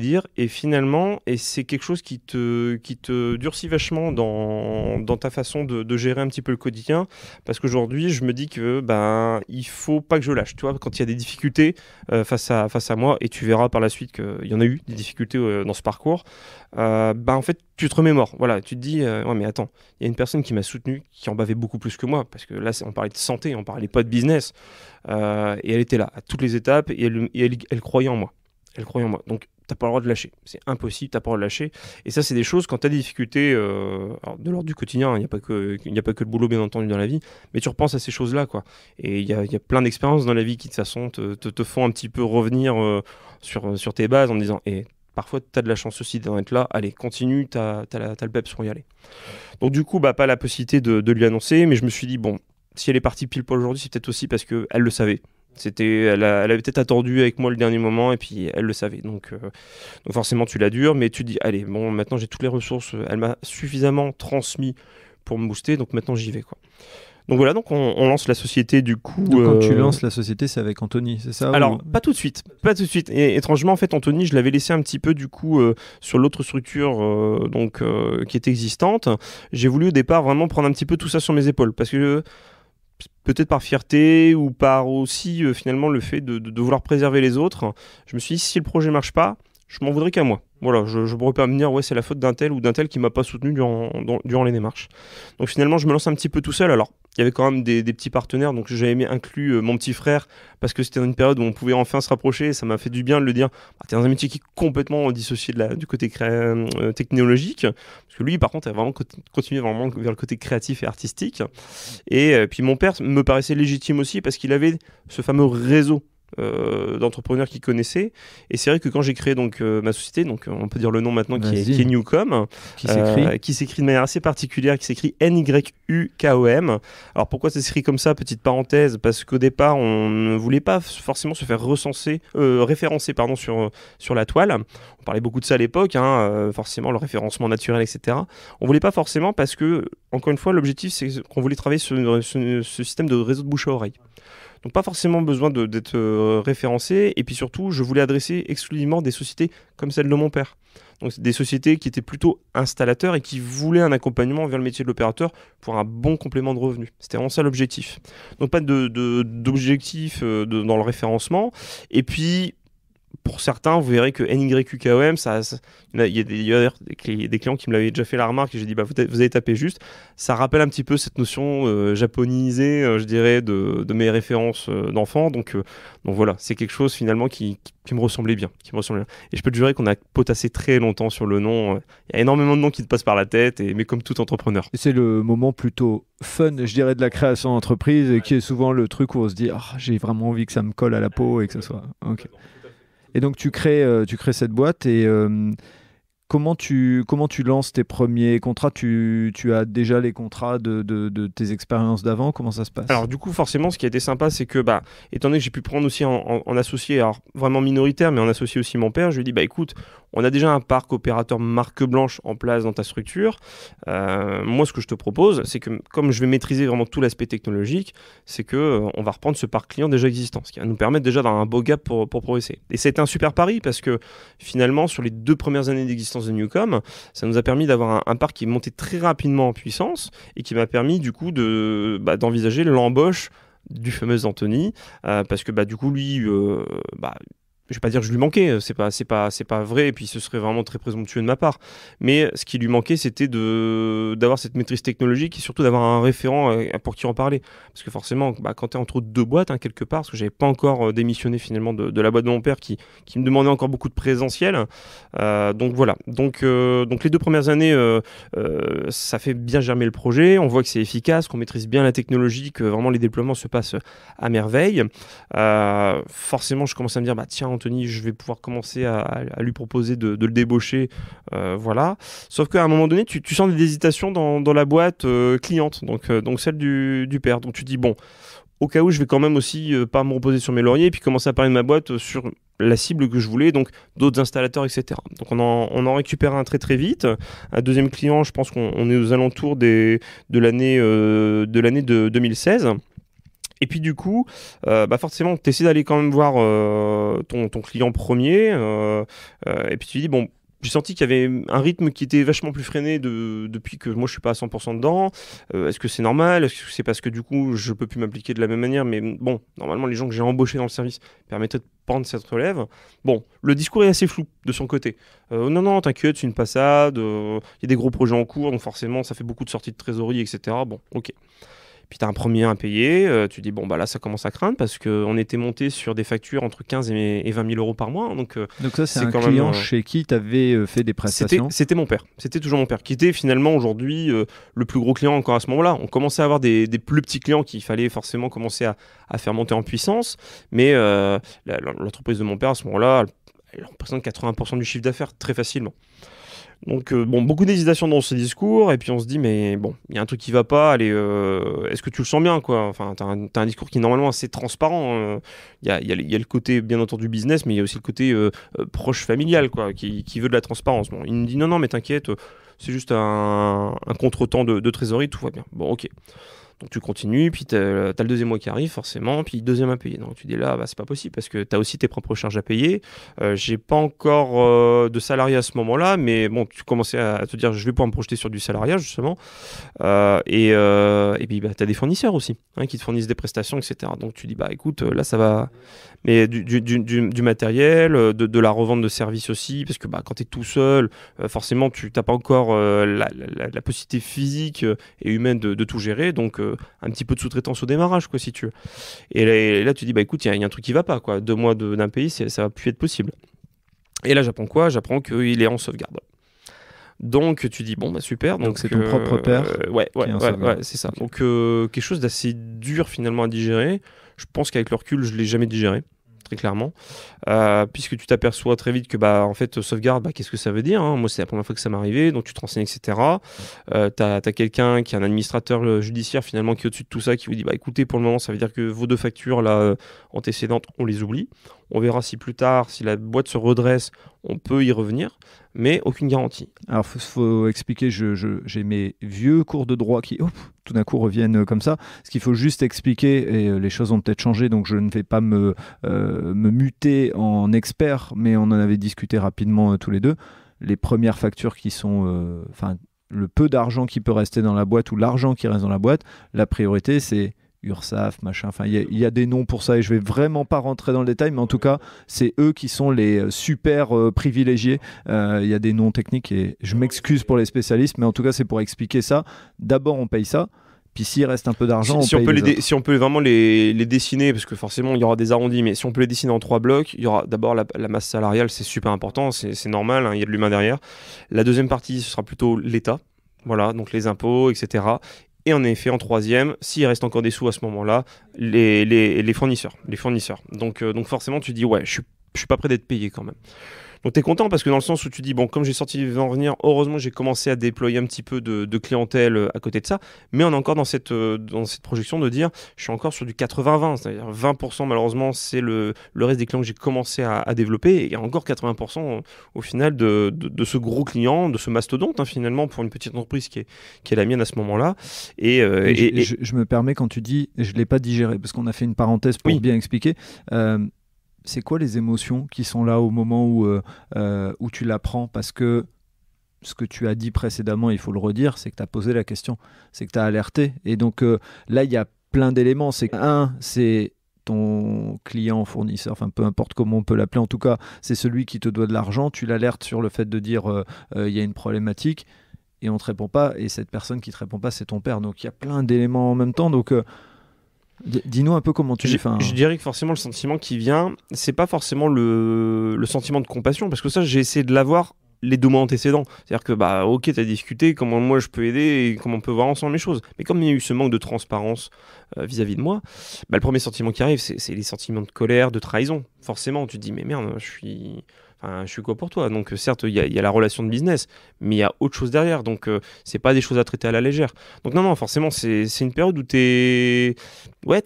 dire. Et finalement, c'est quelque chose qui te durcit vachement dans ta façon de gérer un petit peu le quotidien. Parce qu'aujourd'hui, je me dis que il faut pas que je lâche. Tu vois, quand il y a des difficultés face à moi, et tu verras par la suite qu'il y en a eu des difficultés dans ce parcours, en fait, tu te remémores. Voilà, tu te dis, ouais, mais attends, il y a une personne qui m'a soutenu, qui en bavait beaucoup plus que moi. Parce que là, on parlait de santé, on parlait pas de business. Et elle était là à toutes les étapes, et elle croyait en moi. Donc, t'as pas le droit de lâcher. C'est impossible, t'as pas le droit de lâcher. Et ça, c'est des choses, quand t'as des difficultés alors, de l'ordre du quotidien, il n'y a pas que le boulot, bien entendu, dans la vie, mais tu repenses à ces choses-là, quoi. Et il y a plein d'expériences dans la vie qui, de toute façon, te font un petit peu revenir sur tes bases en te disant, parfois, t'as de la chance aussi d'être là, allez, continue, t'as le peps pour y aller. Donc, du coup, pas la possibilité de lui annoncer, mais je me suis dit, bon, si elle est partie pile poil aujourd'hui, c'est peut-être aussi parce qu'elle le savait. Elle avait peut-être attendu avec moi le dernier moment et puis elle le savait. Donc forcément tu la dures, mais tu te dis allez, bon, maintenant j'ai toutes les ressources, elle m'a suffisamment transmis pour me booster, donc maintenant j'y vais, quoi. Donc voilà, donc on lance la société du coup. Donc quand tu lances la société, c'est avec Anthony, c'est ça? Alors pas tout de suite. Et étrangement, en fait, Anthony, je l'avais laissé un petit peu du coup sur l'autre structure qui était existante. J'ai voulu au départ vraiment prendre un petit peu tout ça sur mes épaules parce que peut-être par fierté ou par aussi finalement le fait de vouloir préserver les autres, je me suis dit si le projet marche pas, je m'en voudrais qu'à moi. Voilà, je ne pourrais pas me dire ouais, c'est la faute d'un tel ou d'un tel qui m'a pas soutenu durant les démarches. Donc finalement, je me lance un petit peu tout seul. Alors, il y avait quand même des petits partenaires, donc j'avais inclus mon petit frère parce que c'était dans une période où on pouvait enfin se rapprocher et ça m'a fait du bien de le dire. T'es dans un métier qui est complètement dissocié du côté technologique, parce que lui, par contre, a vraiment continué vraiment vers le côté créatif et artistique. Et puis mon père me paraissait légitime aussi parce qu'il avait ce fameux réseau d'entrepreneurs qui connaissaient, et c'est vrai que quand j'ai créé donc ma société, donc on peut dire le nom maintenant qui est Newcom, qui s'écrit de manière assez particulière, qui s'écrit NYUKOM. Alors pourquoi ça s'écrit comme ça, petite parenthèse, parce qu'au départ on ne voulait pas forcément se faire référencer sur la toile. On parlait beaucoup de ça à l'époque, forcément le référencement naturel, etc. On voulait pas forcément parce que, encore une fois, l'objectif c'est qu'on voulait travailler sur ce système de réseau de bouche à oreille. Donc pas forcément besoin d'être référencé, et puis surtout je voulais adresser exclusivement des sociétés comme celle de mon père. Donc des sociétés qui étaient plutôt installateurs et qui voulaient un accompagnement vers le métier de l'opérateur pour un bon complément de revenus. C'était vraiment ça l'objectif. Donc pas d'objectif dans le référencement. Et puis pour certains, vous verrez que NYQKOM, il y a des clients qui me l'avaient déjà fait la remarque et j'ai dit vous avez tapé juste. Ça rappelle un petit peu cette notion japonisée, je dirais, de mes références d'enfants. Donc voilà, c'est quelque chose finalement qui me ressemblait bien, Et je peux te jurer qu'on a potassé très longtemps sur le nom. Il y a énormément de noms qui te passent par la tête, mais comme tout entrepreneur. Et c'est le moment plutôt fun, je dirais, de la création d'entreprise, qui est souvent le truc où on se dit j'ai vraiment envie que ça me colle à la peau et que ce soit... Ok. Et donc tu crées cette boîte, et Comment tu lances tes premiers contrats? Tu as déjà les contrats de tes expériences d'avant? Comment ça se passe? Alors du coup, forcément, ce qui a été sympa, c'est que, étant donné que j'ai pu prendre aussi en associé, alors vraiment minoritaire, mais en associé aussi mon père, je lui ai dit, écoute, on a déjà un parc opérateur marque blanche en place dans ta structure. Moi, ce que je te propose, c'est que comme je vais maîtriser vraiment tout l'aspect technologique, c'est que on va reprendre ce parc client déjà existant, ce qui va nous permettre déjà d'avoir un beau gap pour progresser. Et c'était un super pari parce que finalement, sur les 2 premières années d'existence de Newcom, ça nous a permis d'avoir un parc qui est monté très rapidement en puissance et qui m'a permis du coup d'envisager l'embauche du fameux Anthony, parce que du coup lui, je vais pas dire que je lui manquais, c'est pas vrai, et puis ce serait vraiment très présomptueux de ma part. Mais ce qui lui manquait, c'était d'avoir cette maîtrise technologique et surtout d'avoir un référent pour qui en parler. Parce que forcément, quand tu es entre 2 boîtes, quelque part, parce que j'avais pas encore démissionné finalement de la boîte de mon père qui me demandait encore beaucoup de présentiel. Donc voilà. Donc les 2 premières années, ça fait bien germer le projet. On voit que c'est efficace, qu'on maîtrise bien la technologie, que vraiment les déploiements se passent à merveille. Forcément, je commence à me dire, tiens, Anthony, je vais pouvoir commencer à lui proposer de le débaucher, voilà. Sauf qu'à un moment donné, tu sens des hésitations dans la boîte cliente, donc celle du père. Donc tu te dis, bon, au cas où, je vais quand même aussi pas me reposer sur mes lauriers et puis commencer à parler de ma boîte sur la cible que je voulais, donc d'autres installateurs, etc. Donc on en récupère un très très vite. Un deuxième client, je pense qu'on est aux alentours de l'année 2016. Et puis du coup, forcément, tu essaies d'aller quand même voir ton client premier. Et puis tu dis, bon, j'ai senti qu'il y avait un rythme qui était vachement plus freiné depuis que moi je suis pas à 100% dedans. Est-ce que c'est normal? Est-ce que c'est parce que du coup je peux plus m'appliquer de la même manière? Mais bon, normalement les gens que j'ai embauchés dans le service permettraient de prendre cette relève. Bon, le discours est assez flou de son côté. Non, t'inquiète, c'est une passade. Il y a des gros projets en cours, donc forcément ça fait beaucoup de sorties de trésorerie, etc. Bon, ok. Puis tu as un premier impayé, tu dis, bon, là, ça commence à craindre parce qu'on était monté sur des factures entre 15 et 20 000 euros par mois. Donc ça, c'est un client chez qui tu avais fait des prestations? C'était mon père. C'était toujours mon père, qui était finalement aujourd'hui le plus gros client encore à ce moment-là. On commençait à avoir des plus petits clients qu'il fallait forcément commencer à faire monter en puissance. Mais l'entreprise de mon père, à ce moment-là, elle représente 80% du chiffre d'affaires très facilement. Donc beaucoup d'hésitation dans ce discours et puis on se dit mais bon, il y a un truc qui va pas, allez, est-ce que tu le sens bien quoi? Enfin, t'as un discours qui est normalement assez transparent. Il y a le côté bien entendu business, mais il y a aussi le côté proche familial quoi, qui veut de la transparence. Bon, il me dit non mais t'inquiète, c'est juste un contretemps de trésorerie, tout va bien. Bon ok. Donc tu continues, puis t'as le deuxième mois qui arrive forcément, puis deuxième à payer. Donc tu dis là, c'est pas possible parce que t'as aussi tes propres charges à payer. J'ai pas encore de salarié à ce moment-là, mais bon, tu commençais à te dire je vais pouvoir me projeter sur du salariat justement. Et puis t'as des fournisseurs aussi qui te fournissent des prestations, etc. Donc tu dis écoute, là ça va, mais du matériel, de la revente de services aussi, parce que quand t'es tout seul, forcément tu t'as pas encore la possibilité physique et humaine de tout gérer, donc un petit peu de sous-traitance au démarrage quoi si tu veux. Et là tu dis écoute, il y a un truc qui va pas quoi, 2 mois d'un pays ça va plus être possible. Et là j'apprends quoi? J'apprends qu'il est en sauvegarde. Donc tu dis super. Donc c'est ton propre père. Ouais, c'est ça. Donc quelque chose d'assez dur finalement à digérer. Je pense qu'avec le recul je l'ai jamais digéré, très clairement, puisque tu t'aperçois très vite que en fait sauvegarde, qu'est-ce que ça veut dire, hein? Moi c'est la première fois que ça m'est arrivé, donc tu te renseignes, etc. T'as quelqu'un qui est un administrateur judiciaire finalement qui est au-dessus de tout ça, qui vous dit écoutez, pour le moment ça veut dire que vos 2 factures là antécédentes on les oublie, on verra si plus tard, si la boîte se redresse, on peut y revenir, mais aucune garantie. Alors faut expliquer, j'ai mes vieux cours de droit qui tout d'un coup reviennent comme ça. Ce qu'il faut juste expliquer, et les choses ont peut-être changé, donc je ne vais pas me muter en expert, mais on en avait discuté rapidement tous les deux. Les premières factures qui sont, le peu d'argent qui peut rester dans la boîte ou l'argent qui reste dans la boîte, la priorité c'est URSAF, machin, il y a des noms pour ça et je vais vraiment pas rentrer dans le détail, mais en tout cas c'est eux qui sont les super privilégiés. Il y a des noms techniques et je m'excuse pour les spécialistes, mais en tout cas c'est pour expliquer ça. D'abord on paye ça, puis s'il reste un peu d'argent, si on peut vraiment les dessiner, parce que forcément il y aura des arrondis, mais si on peut les dessiner en 3 blocs, il y aura d'abord la masse salariale, c'est super important, c'est normal, hein, il y a de l'humain derrière. La deuxième partie ce sera plutôt l'État, voilà, donc les impôts, etc. Et en effet, en troisième, s'il reste encore des sous à ce moment-là, les fournisseurs. Donc forcément, tu dis, je je suis pas prêt d'être payé quand même. Donc tu es content parce que dans le sens où tu dis, bon, comme j'ai sorti en venir, heureusement j'ai commencé à déployer un petit peu de clientèle à côté de ça, mais on est encore dans cette projection de dire, je suis encore sur du 80-20, c'est-à-dire 20% malheureusement c'est le reste des clients que j'ai commencé à développer, et encore 80% au final de ce gros client, de ce mastodonte finalement pour une petite entreprise qui est la mienne à ce moment-là. Je me permets quand tu dis, je ne l'ai pas digéré parce qu'on a fait une parenthèse pour bien expliquer. C'est quoi les émotions qui sont là au moment où tu l'apprends? Parce que ce que tu as dit précédemment, il faut le redire, c'est que tu as posé la question, c'est que tu as alerté. Et donc là, il y a plein d'éléments. C'est ton client, fournisseur, enfin peu importe comment on peut l'appeler, en tout cas, c'est celui qui te doit de l'argent. Tu l'alertes sur le fait de dire il y a une problématique et on ne te répond pas. Et cette personne qui ne te répond pas, c'est ton père. Donc il y a plein d'éléments en même temps. Donc dis-nous un peu comment tu fais. Je dirais que forcément le sentiment qui vient, c'est pas forcément le sentiment de compassion, parce que ça j'ai essayé de l'avoir les 2 mois antécédents. C'est-à-dire que ok, t'as discuté, comment moi je peux aider et comment on peut voir ensemble les choses. Mais comme il y a eu ce manque de transparence vis-à-vis de moi, le premier sentiment qui arrive, c'est les sentiments de colère, de trahison. Forcément, tu te dis mais merde, je suis quoi pour toi? Donc certes, il y a la relation de business, mais il y a autre chose derrière. Donc c'est pas des choses à traiter à la légère. Donc non, forcément, c'est une période où t'es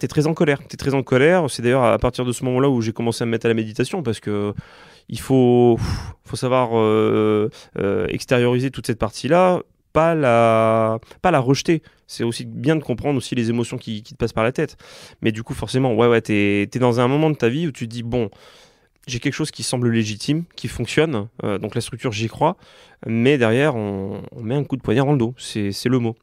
très en colère. T'es très en colère. C'est d'ailleurs à partir de ce moment-là où j'ai commencé à me mettre à la méditation, parce que il faut savoir extérioriser toute cette partie-là, pas la rejeter. C'est aussi bien de comprendre aussi les émotions qui te passent par la tête. Mais du coup, forcément, t'es dans un moment de ta vie où tu te dis, bon, j'ai quelque chose qui semble légitime, qui fonctionne, donc la structure j'y crois, mais derrière on met un coup de poignard dans le dos, c'est le mot.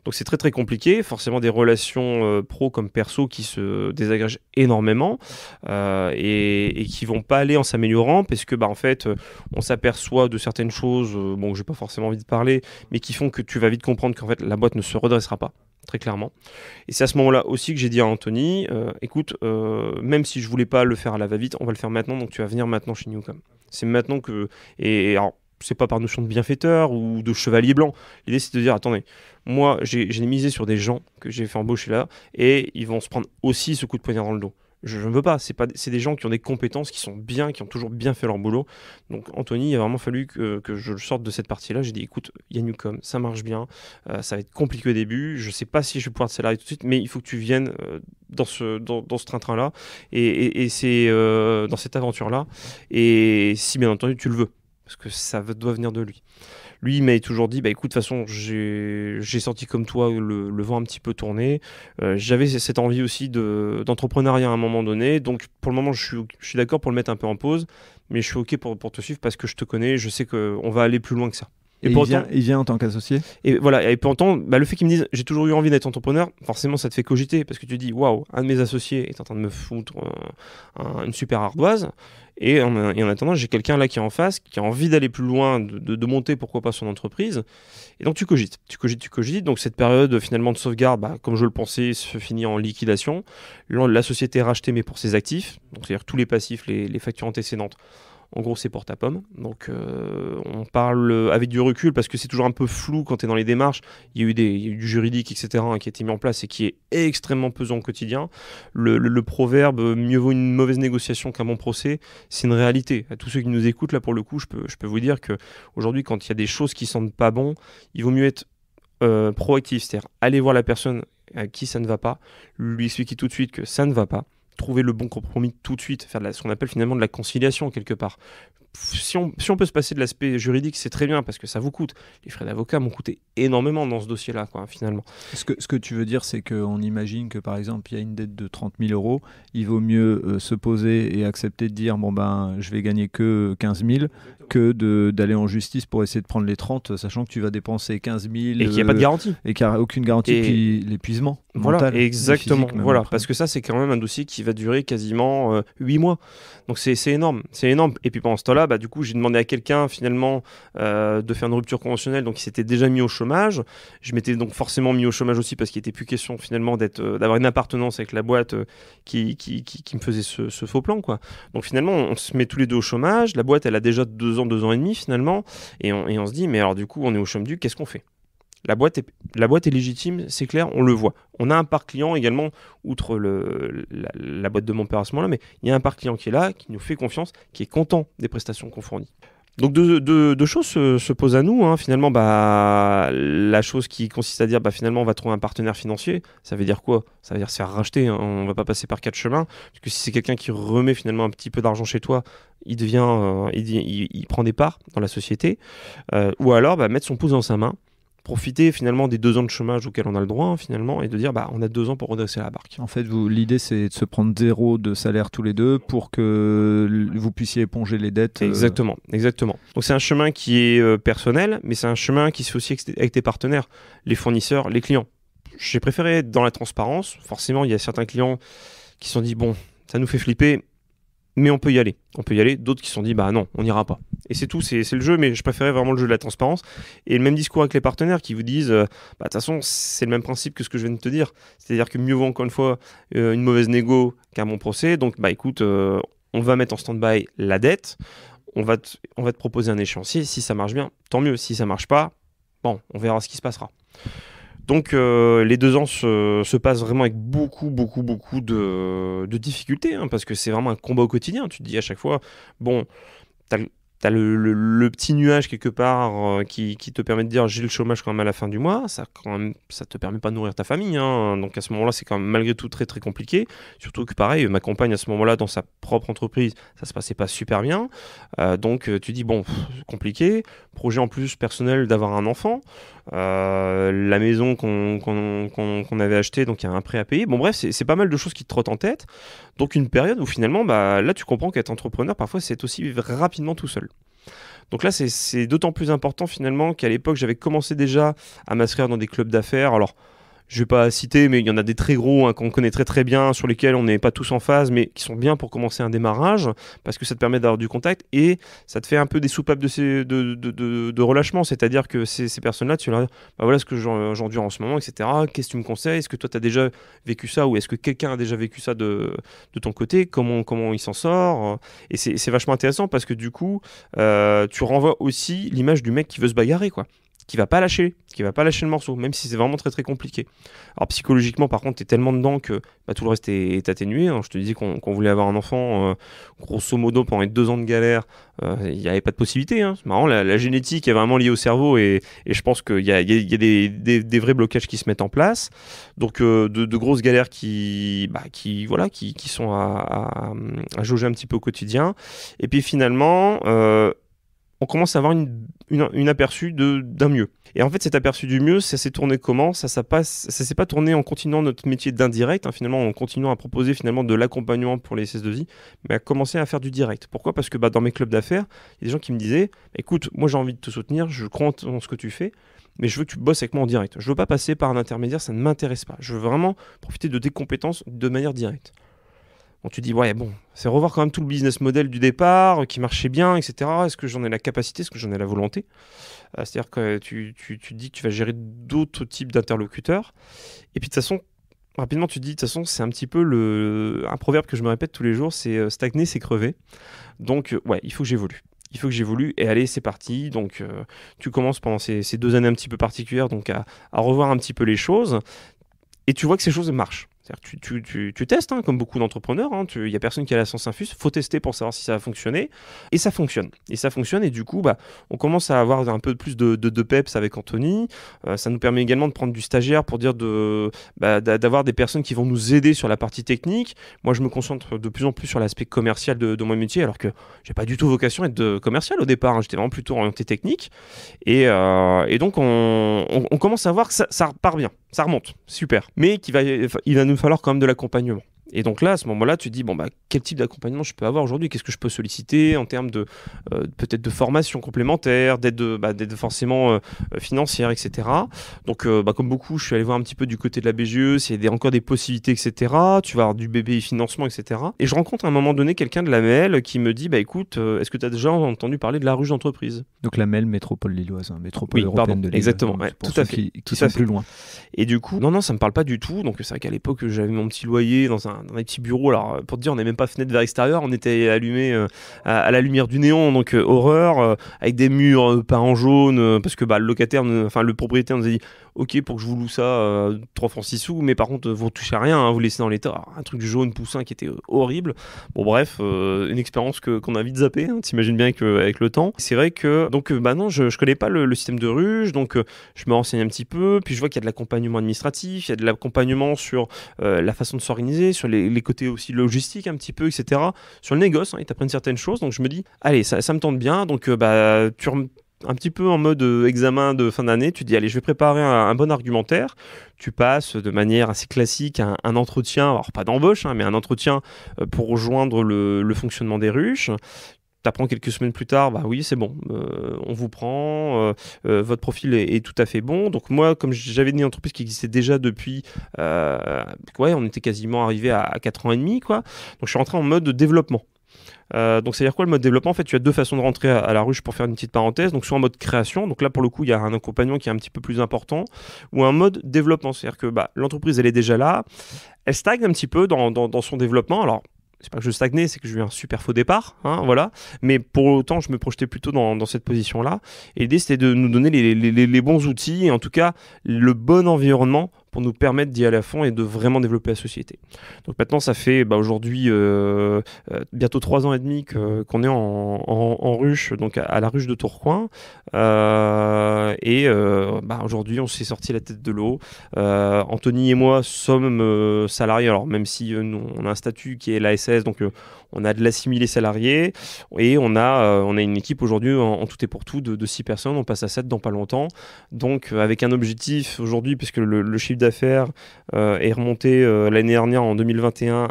Donc c'est très très compliqué, forcément des relations pro comme perso qui se désagrègent énormément et qui vont pas aller en s'améliorant, parce que en fait on s'aperçoit de certaines choses, que j'ai pas forcément envie de parler, mais qui font que tu vas vite comprendre qu'en fait la boîte ne se redressera pas. Très clairement. Et c'est à ce moment-là aussi que j'ai dit à Anthony, écoute, même si je voulais pas le faire à la va-vite, on va le faire maintenant, donc tu vas venir maintenant chez Newcom. C'est maintenant que... Et alors, c'est pas par notion de bienfaiteur ou de chevalier blanc. L'idée, c'est de dire, attendez, moi, j'ai misé sur des gens que j'ai fait embaucher là, et ils vont se prendre aussi ce coup de poignard dans le dos. Je ne veux pas, c'est des gens qui ont des compétences, qui sont bien, qui ont toujours bien fait leur boulot. Donc Anthony, il a vraiment fallu que je sorte de cette partie-là. J'ai dit, écoute, il y a Newcom, ça marche bien, ça va être compliqué au début, je ne sais pas si je vais pouvoir te salarier tout de suite, mais il faut que tu viennes dans ce train-train-là, et c'est dans cette aventure-là, et si bien entendu tu le veux, parce que ça doit venir de lui. Lui, il m'a toujours dit, écoute, de toute façon, j'ai senti comme toi le vent un petit peu tourner. J'avais cette envie aussi d'entrepreneuriat à un moment donné. Donc, pour le moment, je suis d'accord pour le mettre un peu en pause. Mais je suis OK pour te suivre parce que je te connais. Je sais qu'on va aller plus loin que ça. Et il vient en tant qu'associé. Et voilà, et pourtant, le fait qu'il me dise j'ai toujours eu envie d'être entrepreneur, forcément ça te fait cogiter, parce que tu te dis waouh, un de mes associés est en train de me foutre une super ardoise, et en attendant, j'ai quelqu'un là qui est en face, qui a envie d'aller plus loin, de monter pourquoi pas son entreprise, et donc tu cogites. Donc cette période finalement de sauvegarde, comme je le pensais, se finit en liquidation. La société est rachetée, mais pour ses actifs, donc c'est-à-dire tous les passifs, les factures antécédentes. En gros, c'est porte-à-pomme. Donc, on parle avec du recul parce que c'est toujours un peu flou quand tu es dans les démarches. Il y a eu du juridique, etc., qui a été mis en place et qui est extrêmement pesant au quotidien. Le proverbe « mieux vaut une mauvaise négociation qu'un bon procès », c'est une réalité. À tous ceux qui nous écoutent, là, pour le coup, je peux vous dire qu'aujourd'hui, quand il y a des choses qui sentent pas bon, il vaut mieux être proactif, c'est-à-dire aller voir la personne à qui ça ne va pas, lui expliquer tout de suite que ça ne va pas, trouver le bon compromis tout de suite, faire ce qu'on appelle finalement de la conciliation quelque part. Si on peut se passer de l'aspect juridique, c'est très bien parce que ça vous coûte. Les frais d'avocat m'ont coûté énormément dans ce dossier-là, finalement. Ce que tu veux dire, c'est qu'on imagine que, par exemple, il y a une dette de 30 000 euros. Il vaut mieux se poser et accepter de dire je vais gagner que 15 000 que d'aller en justice pour essayer de prendre les 30, sachant que tu vas dépenser 15 000. Et qu'il n'y a pas de garantie. Et qu'il n'y a aucune garantie. Et puis l'épuisement mental. Voilà, exactement. Voilà, après. parce que ça, c'est quand même un dossier qui va durer quasiment 8 mois. Donc c'est énorme. C'est énorme. Et puis pendant ce temps-là, du coup, j'ai demandé à quelqu'un finalement de faire une rupture conventionnelle, donc il s'était déjà mis au chômage. Je m'étais donc forcément mis au chômage aussi parce qu'il n'était plus question finalement d'avoir une appartenance avec la boîte qui me faisait ce faux plan, quoi. Donc finalement, on se met tous les deux au chômage. La boîte, elle a déjà 2 ans et demi finalement, et on se dit, mais alors du coup, on est au chômage, qu'est-ce qu'on fait? La boîte est légitime, c'est clair, on le voit. On a un parc client également, outre la boîte de mon père à ce moment-là, mais il y a un parc client qui est là, qui nous fait confiance, qui est content des prestations qu'on fournit. Donc deux choses se posent à nous, hein. Finalement, la chose qui consiste à dire finalement on va trouver un partenaire financier, ça veut dire quoi? Ça veut dire se faire racheter, hein. On va pas passer par 4 chemins, parce que si c'est quelqu'un qui remet finalement un petit peu d'argent chez toi, il prend des parts dans la société, ou alors mettre son pouce dans sa main, profiter finalement des 2 ans de chômage auxquels on a le droit, hein, finalement, et de dire on a 2 ans pour redresser la barque. En fait, l'idée c'est de se prendre 0 de salaire tous les deux pour que vous puissiez éponger les dettes. Exactement. Donc c'est un chemin qui est personnel, mais c'est un chemin qui se fait aussi avec tes partenaires, les fournisseurs, les clients. J'ai préféré être dans la transparence. Forcément, il y a certains clients qui se sont dit bon, ça nous fait flipper, mais on peut y aller. D'autres qui se sont dit non, on n'ira pas. Et c'est tout, c'est le jeu, mais je préférais vraiment le jeu de la transparence. Et le même discours avec les partenaires qui vous disent, de toute façon, c'est le même principe que ce que je viens de te dire. C'est-à-dire que mieux vaut encore une fois une mauvaise négo qu'un bon procès. Donc, écoute, on va mettre en stand-by la dette. On va te proposer un échéancier. Si ça marche bien, tant mieux. Si ça marche pas, on verra ce qui se passera. Donc les 2 ans se passent vraiment avec beaucoup de difficultés, hein, parce que c'est vraiment un combat au quotidien. Tu te dis à chaque fois, t'as le petit nuage quelque part qui te permet de dire j'ai le chômage quand même à la fin du mois, ça te permet pas de nourrir ta famille, hein. Donc à ce moment-là c'est quand même malgré tout très très compliqué, surtout que pareil ma compagne à ce moment-là dans sa propre entreprise ça se passait pas super bien, donc tu dis compliqué, projet en plus personnel d'avoir un enfant, la maison qu'on avait achetée, donc il y a un prêt à payer, bref c'est pas mal de choses qui te trottent en tête, donc une période où finalement là tu comprends qu'être entrepreneur parfois c'est aussi vivre rapidement tout seul. Donc là, c'est d'autant plus important finalement qu'à l'époque, j'avais commencé déjà à m'inscrire dans des clubs d'affaires. Alors, je ne vais pas citer, mais il y en a des très gros qu'on connaît très très bien, sur lesquels on n'est pas tous en phase, mais qui sont bien pour commencer un démarrage, parce que ça te permet d'avoir du contact et ça te fait un peu des soupapes de relâchement. C'est-à-dire que ces personnes-là, tu leur dis, voilà ce que j'endure en ce moment, etc. Qu'est-ce que tu me conseilles? Est-ce que toi, tu as déjà vécu ça ou est-ce que quelqu'un a déjà vécu ça de ton côté? Comment il s'en sort? Et c'est vachement intéressant parce que du coup, tu renvoies aussi l'image du mec qui veut se bagarrer, quoi. Qui va pas lâcher le morceau, même si c'est vraiment très très compliqué. Alors psychologiquement par contre t'es tellement dedans que tout le reste est atténué, hein. Je te disais qu'on voulait avoir un enfant, grosso modo pendant les 2 ans de galère, il n'y avait pas de possibilité, hein. C'est marrant, la génétique est vraiment liée au cerveau et je pense qu'il y a des vrais blocages qui se mettent en place, donc de grosses galères qui sont à jauger un petit peu au quotidien, et puis finalement on commence à avoir une aperçu d'un mieux. Et en fait, cet aperçu du mieux, ça s'est tourné comment? Ça s'est pas tourné en continuant notre métier d'indirect, hein, finalement, en continuant à proposer finalement de l'accompagnement pour les SS2I, mais à commencer à faire du direct. Pourquoi? Parce que dans mes clubs d'affaires, il y a des gens qui me disaient, écoute, moi j'ai envie de te soutenir, je crois en ce que tu fais, mais je veux que tu bosses avec moi en direct. Je veux pas passer par un intermédiaire, ça ne m'intéresse pas. Je veux vraiment profiter de tes compétences de manière directe. Bon, tu dis, c'est revoir quand même tout le business model du départ, qui marchait bien, etc. Est-ce que j'en ai la capacité? Est-ce que j'en ai la volonté? C'est-à-dire que tu te dis que tu vas gérer d'autres types d'interlocuteurs. Et puis de toute façon, rapidement, tu te dis, de toute façon, c'est un petit peu un proverbe que je me répète tous les jours, c'est stagner, c'est crever. Donc, il faut que j'évolue. Et allez, c'est parti. Donc, tu commences pendant ces 2 années un petit peu particulières donc à revoir un petit peu les choses. Et tu vois que ces choses marchent. C'est-à-dire tu testes, hein, comme beaucoup d'entrepreneurs. Il n'y a personne qui a la science infuse. Il faut tester pour savoir si ça va fonctionner. Et ça fonctionne. Et du coup, on commence à avoir un peu plus de peps avec Anthony. Ça nous permet également de prendre du stagiaire pour dire d'avoir des personnes qui vont nous aider sur la partie technique. Moi, je me concentre de plus en plus sur l'aspect commercial de mon métier, alors que j'ai pas du tout vocation à être commercial au départ, hein. J'étais vraiment plutôt orienté technique. Et donc, on commence à voir que ça repart bien. Ça remonte. Super. Mais il va nous falloir quand même de l'accompagnement. Et donc là, à ce moment-là, tu te dis, quel type d'accompagnement je peux avoir aujourd'hui? Qu'est-ce que je peux solliciter en termes de peut-être de formation complémentaire, d'aide forcément financière, etc. Donc, comme beaucoup, je suis allé voir un petit peu du côté de la BGE, s'il y a encore des possibilités, etc. Tu vas avoir du BPI financement, etc. Et je rencontre à un moment donné quelqu'un de la MEL qui me dit, écoute, est-ce que tu as déjà entendu parler de la ruche d'entreprise? Donc la MEL, métropole lilloise, métropole européenne de Lille. Exactement, pour tout à ceux fait. qui sont plus loin. Et du coup, non, ça me parle pas du tout. Donc c'est vrai qu'à l'époque, j'avais mon petit loyer dans dans des petits bureaux. Alors, pour te dire, on n'avait même pas de fenêtre vers l'extérieur, on était allumé à la lumière du néon, donc horreur, avec des murs peints en jaune, parce que le propriétaire nous a dit ok pour que je vous loue ça 3 francs 6 sous, mais par contre vous ne touchez à rien, hein, vous laissez dans l'état. Alors, un truc jaune poussin qui était horrible. Bon bref, une expérience qu'on a vite zappé, hein, t'imagines bien qu'avec le temps. C'est vrai que donc non, je connais pas le système de ruche, donc je me renseigne un petit peu, puis je vois qu'il y a de l'accompagnement administratif, il y a de l'accompagnement sur la façon de s'organiser, sur les côtés aussi logistiques un petit peu, etc. Sur le négoce, hein, ils t'apprennent certaines choses, donc je me dis allez, ça me tente bien, donc un petit peu en mode examen de fin d'année, tu dis allez, je vais préparer un bon argumentaire. Tu passes de manière assez classique un entretien, alors pas d'embauche, hein, mais un entretien pour rejoindre le fonctionnement des ruches. T'apprends quelques semaines plus tard, bah oui, c'est bon, on vous prend, votre profil est tout à fait bon. Donc moi, comme j'avais une entreprise qui existait déjà depuis, on était quasiment arrivé à 4 ans et demi, quoi. Donc je suis rentré en mode développement. Donc c'est-à-dire quoi le mode développement? En fait, tu as 2 façons de rentrer à la ruche, pour faire une petite parenthèse. Donc soit en mode création, donc là pour le coup il y a un accompagnement qui est un petit peu plus important, ou un mode développement, c'est-à-dire que l'entreprise elle est déjà là, elle stagne un petit peu dans son développement. Alors c'est pas que je stagnais, c'est que j'ai eu un super faux départ, hein, voilà. Mais pour autant, je me projetais plutôt dans cette position-là. Et l'idée, c'était de nous donner les bons outils, et en tout cas, le bon environnement pour nous permettre d'y aller à fond et de vraiment développer la société. Donc maintenant, ça fait aujourd'hui bientôt 3 ans et demi qu'on est en ruche, donc à la ruche de Tourcoing. Aujourd'hui, on s'est sorti la tête de l'eau. Anthony et moi sommes salariés, alors même si nous, on a un statut qui est l'ASS, donc on a de l'assimilé salarié, et on a une équipe aujourd'hui en tout et pour tout de 6 personnes. On passe à 7 dans pas longtemps, donc avec un objectif aujourd'hui, puisque le chiffre d'affaires est remonté l'année dernière en 2021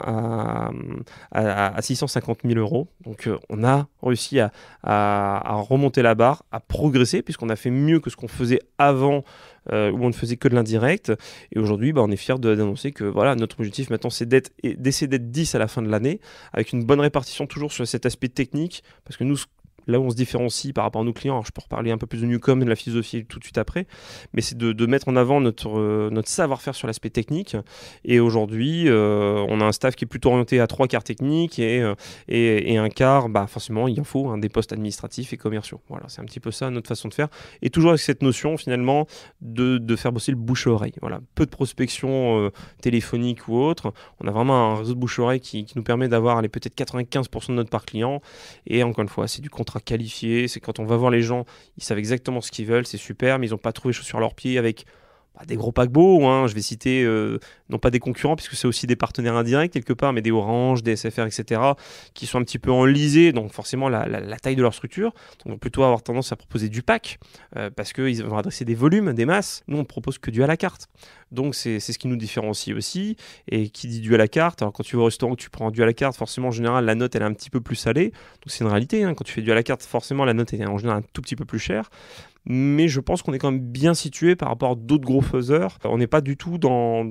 à 650 000 euros. Donc on a réussi à remonter la barre, à progresser, puisqu'on a fait mieux que ce qu'on faisait avant, où on ne faisait que de l'indirect. Et aujourd'hui, on est fiers d'annoncer que voilà, notre objectif maintenant, c'est d'essayer d'être 10 à la fin de l'année, avec une bonne répartition toujours sur cet aspect technique, parce que nous, là où on se différencie par rapport à nos clients, alors je peux reparler un peu plus de Newcom et de la philosophie tout de suite après, mais c'est de mettre en avant notre savoir-faire sur l'aspect technique. Et aujourd'hui, on a un staff qui est plutôt orienté à 3 quarts techniques et un quart, forcément, il en faut des postes administratifs et commerciaux. Voilà, c'est un petit peu ça notre façon de faire. Et toujours avec cette notion finalement de faire bosser le bouche-oreille. Voilà, peu de prospection téléphonique ou autre. On a vraiment un réseau de bouche-oreille qui nous permet d'avoir peut-être 95% de notre part client. Et encore une fois, c'est du contrat qualifié, c'est quand on va voir les gens, ils savent exactement ce qu'ils veulent, c'est super, mais ils n'ont pas trouvé chaussures à leurs pieds avec des gros paquebots, hein. Je vais citer non pas des concurrents, puisque c'est aussi des partenaires indirects quelque part, mais des Orange, des SFR, etc., qui sont un petit peu enlisés, donc forcément la taille de leur structure. Donc on va plutôt avoir tendance à proposer du pack, parce qu'ils vont adresser des volumes, des masses. Nous, on ne propose que du à la carte. Donc c'est ce qui nous différencie aussi. Et qui dit du à la carte, alors quand tu vas au restaurant, tu prends du à la carte, forcément en général la note elle est un petit peu plus salée. Donc c'est une réalité, hein. Quand tu fais du à la carte, forcément la note est en général un tout petit peu plus chère. Mais je pense qu'on est quand même bien situé par rapport à d'autres gros faiseurs. On n'est pas du tout dans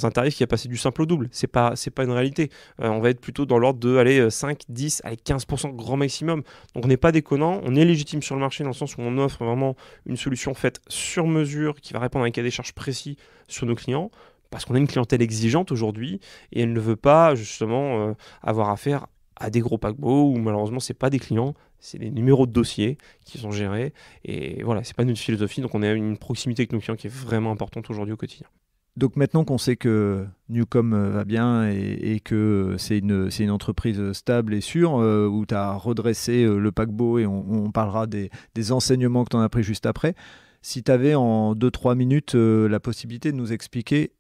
un tarif qui a passé du simple au double. C'est pas une réalité. On va être plutôt dans l'ordre de 5, 10, 15% grand maximum. Donc on n'est pas déconnant. On est légitime sur le marché dans le sens où on offre vraiment une solution faite sur mesure qui va répondre à un cahier des charges précis sur nos clients. Parce qu'on a une clientèle exigeante aujourd'hui et elle ne veut pas justement avoir affaire à des gros paquebots où malheureusement c'est pas des clients, c'est des numéros de dossiers qui sont gérés, et voilà, c'est pas notre philosophie. Donc on a une proximité avec nos clients qui est vraiment importante aujourd'hui au quotidien. Donc maintenant qu'on sait que Newcom va bien et que c'est une entreprise stable et sûre, où tu as redressé le paquebot, et on parlera des enseignements que tu en as pris juste après, si tu avais en 2-3 minutes la possibilité de nous expliquer,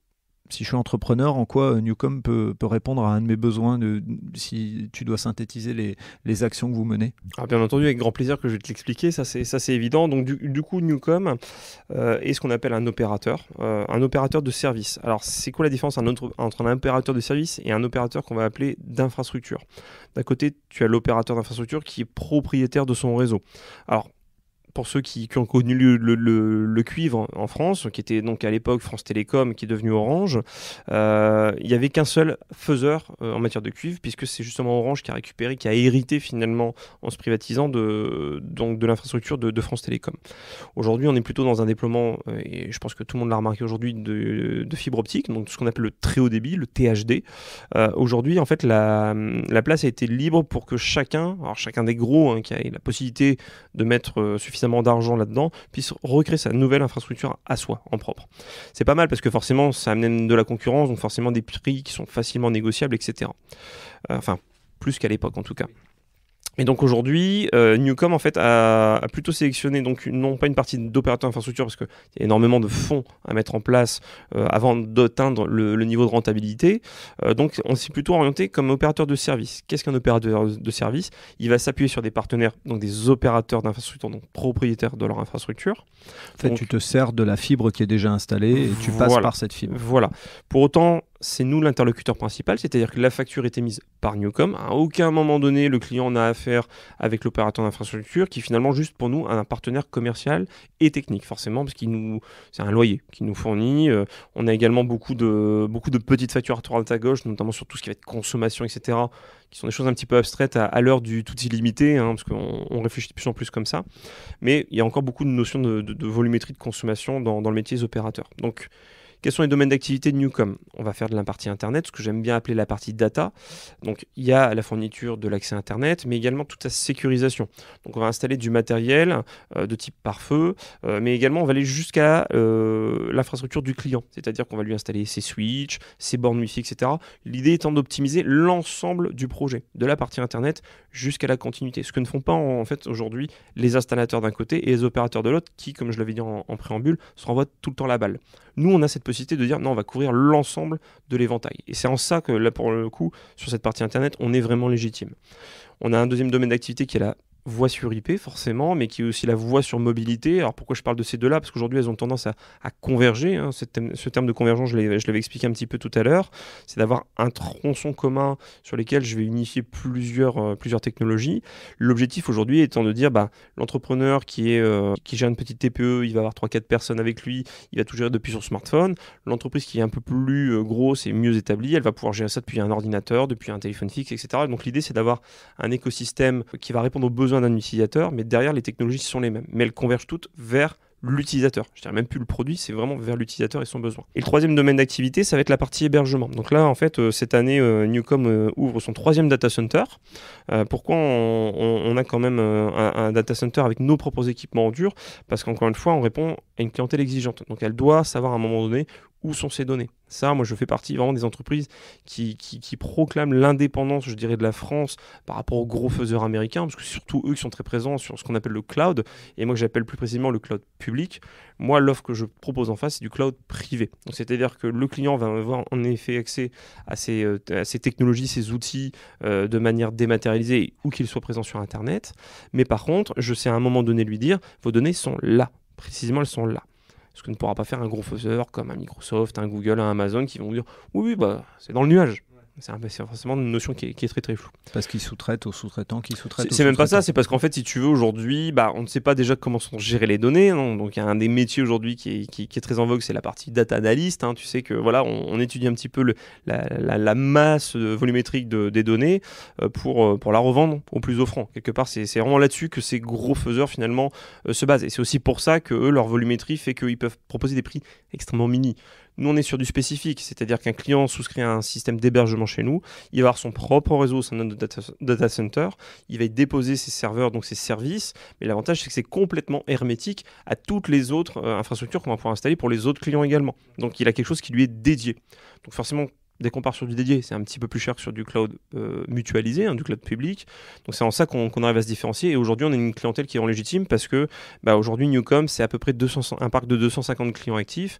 si je suis entrepreneur, en quoi Newcom peut répondre à un de mes besoins, si tu dois synthétiser les actions que vous menez. Alors bien entendu, avec grand plaisir que je vais te l'expliquer, ça c'est évident. Donc du coup, Newcom est ce qu'on appelle un opérateur de service. Alors c'est quoi la différence entre un opérateur de service et un opérateur qu'on va appeler d'infrastructure? D'un côté, tu as l'opérateur d'infrastructure qui est propriétaire de son réseau. Alors pour ceux qui ont connu le cuivre en France, qui était donc à l'époque France Télécom, qui est devenu Orange, il n'y avait qu'un seul faiseur en matière de cuivre, puisque c'est justement Orange qui a récupéré, qui a hérité finalement en se privatisant de l'infrastructure de France Télécom. Aujourd'hui, on est plutôt dans un déploiement, et je pense que tout le monde l'a remarqué aujourd'hui, de fibre optique, donc ce qu'on appelle le très haut débit, le THD. Aujourd'hui, en fait, la place a été libre pour que chacun des gros qui a la possibilité de mettre suffisamment d'argent là-dedans, puisse recréer sa nouvelle infrastructure à soi, en propre. C'est pas mal parce que forcément, ça amène de la concurrence, donc forcément des prix qui sont facilement négociables, etc. Enfin, plus qu'à l'époque en tout cas. Et donc aujourd'hui, Newcom en fait a plutôt sélectionné donc non pas une partie d'opérateurs d'infrastructure parce qu'il y a énormément de fonds à mettre en place avant d'atteindre le niveau de rentabilité. Donc on s'est plutôt orienté comme opérateur de service. Qu'est-ce qu'un opérateur de service? Il va s'appuyer sur des partenaires, donc des opérateurs d'infrastructure, donc propriétaires de leur infrastructure. En fait, donc, tu te sers de la fibre qui est déjà installée et tu passes par cette fibre. Voilà. Pour autant, c'est nous l'interlocuteur principal, c'est-à-dire que la facture est émise par Newcom. À aucun moment donné, le client n'a affaire avec l'opérateur d'infrastructure qui finalement juste pour nous un partenaire commercial et technique forcément parce c'est un loyer qu'il nous fournit. On a également beaucoup de petites factures à droite à gauche, notamment sur tout ce qui va être consommation, etc., qui sont des choses un petit peu abstraites à l'heure du tout illimité, parce qu'on réfléchit de plus en plus comme ça. Mais il y a encore beaucoup de notions de volumétrie de consommation dans le métier des opérateurs. Donc, quels sont les domaines d'activité de Newcom? On va faire de la partie Internet, ce que j'aime bien appeler la partie data. Donc, il y a la fourniture de l'accès Internet, mais également toute sa sécurisation. Donc, on va installer du matériel de type pare-feu, mais également, on va aller jusqu'à l'infrastructure du client. C'est-à-dire qu'on va lui installer ses switches, ses bornes Wi-Fi, etc. L'idée étant d'optimiser l'ensemble du projet, de la partie Internet jusqu'à la continuité. Ce que ne font pas, en fait, aujourd'hui, les installateurs d'un côté et les opérateurs de l'autre, qui, comme je l'avais dit en préambule, se renvoient tout le temps la balle. Nous, on a cette possibilité de dire non, on va couvrir l'ensemble de l'éventail. Et c'est en ça que là, pour le coup, sur cette partie Internet, on est vraiment légitime. On a un deuxième domaine d'activité qui est la voix sur IP, forcément, mais qui est aussi la voix sur mobilité. Alors pourquoi je parle de ces deux-là? Parce qu'aujourd'hui, elles ont tendance à converger. Ce terme de convergence, je l'avais expliqué un petit peu tout à l'heure. C'est d'avoir un tronçon commun sur lequel je vais unifier plusieurs technologies. L'objectif aujourd'hui étant de dire, l'entrepreneur qui gère une petite TPE, il va avoir 3-4 personnes avec lui, il va tout gérer depuis son smartphone. L'entreprise qui est un peu plus grosse et mieux établie, elle va pouvoir gérer ça depuis un ordinateur, depuis un téléphone fixe, etc. Donc l'idée, c'est d'avoir un écosystème qui va répondre aux besoins d'un utilisateur, mais derrière les technologies sont les mêmes, mais elles convergent toutes vers l'utilisateur. Je dirais même plus le produit, c'est vraiment vers l'utilisateur et son besoin. Et le troisième domaine d'activité, ça va être la partie hébergement. Donc là, en fait, cette année, Newcom ouvre son 3e data center. Pourquoi on a quand même un data center avec nos propres équipements en dur? Parce qu'encore une fois, on répond à une clientèle exigeante. Donc elle doit savoir à un moment donné où sont ses données. Ça, moi, je fais partie vraiment des entreprises qui proclament l'indépendance, je dirais, de la France par rapport aux gros faiseurs américains, parce que c'est surtout eux qui sont très présents sur ce qu'on appelle le cloud, et moi, que j'appelle plus précisément le cloud public. Moi, l'offre que je propose en face, c'est du cloud privé. Donc, c'est-à-dire que le client va avoir en effet accès à ces technologies, ces outils de manière dématérialisée, où qu'il soit présent sur Internet. Mais par contre, je sais à un moment donné lui dire, vos données sont là. Précisément, elles sont là. Ce que ne pourra pas faire un gros faiseur comme un Microsoft, un Google, un Amazon qui vont dire oui, c'est dans le nuage. C'est forcément une notion qui est très très floue. Parce qu'ils sous-traitent aux sous-traitants qui sous-traitent aux C'est même pas ça, sous-traitants. c'est parce qu'en fait, si tu veux, aujourd'hui, on ne sait pas déjà comment sont gérées les données. Donc, il y a un des métiers aujourd'hui qui est très en vogue, c'est la partie data analyst. Tu sais que voilà, on étudie un petit peu la masse volumétrique des données pour la revendre au plus offrant. Quelque part, c'est vraiment là-dessus que ces gros faiseurs finalement se basent. Et c'est aussi pour ça que eux, leur volumétrie fait qu'ils peuvent proposer des prix extrêmement mini. Nous, on est sur du spécifique, c'est-à-dire qu'un client souscrit à un système d'hébergement chez nous, il va avoir son propre réseau au sein de notre data center, il va y déposer ses serveurs, donc ses services, mais l'avantage, c'est que c'est complètement hermétique à toutes les autres infrastructures qu'on va pouvoir installer pour les autres clients également. Donc, il a quelque chose qui lui est dédié. Donc, forcément, dès qu'on part sur du dédié, c'est un petit peu plus cher que sur du cloud mutualisé, du cloud public. Donc c'est en ça qu'on arrive à se différencier. Et aujourd'hui, on a une clientèle qui est en légitime parce que aujourd'hui, Newcom, c'est à peu près un parc de 250 clients actifs.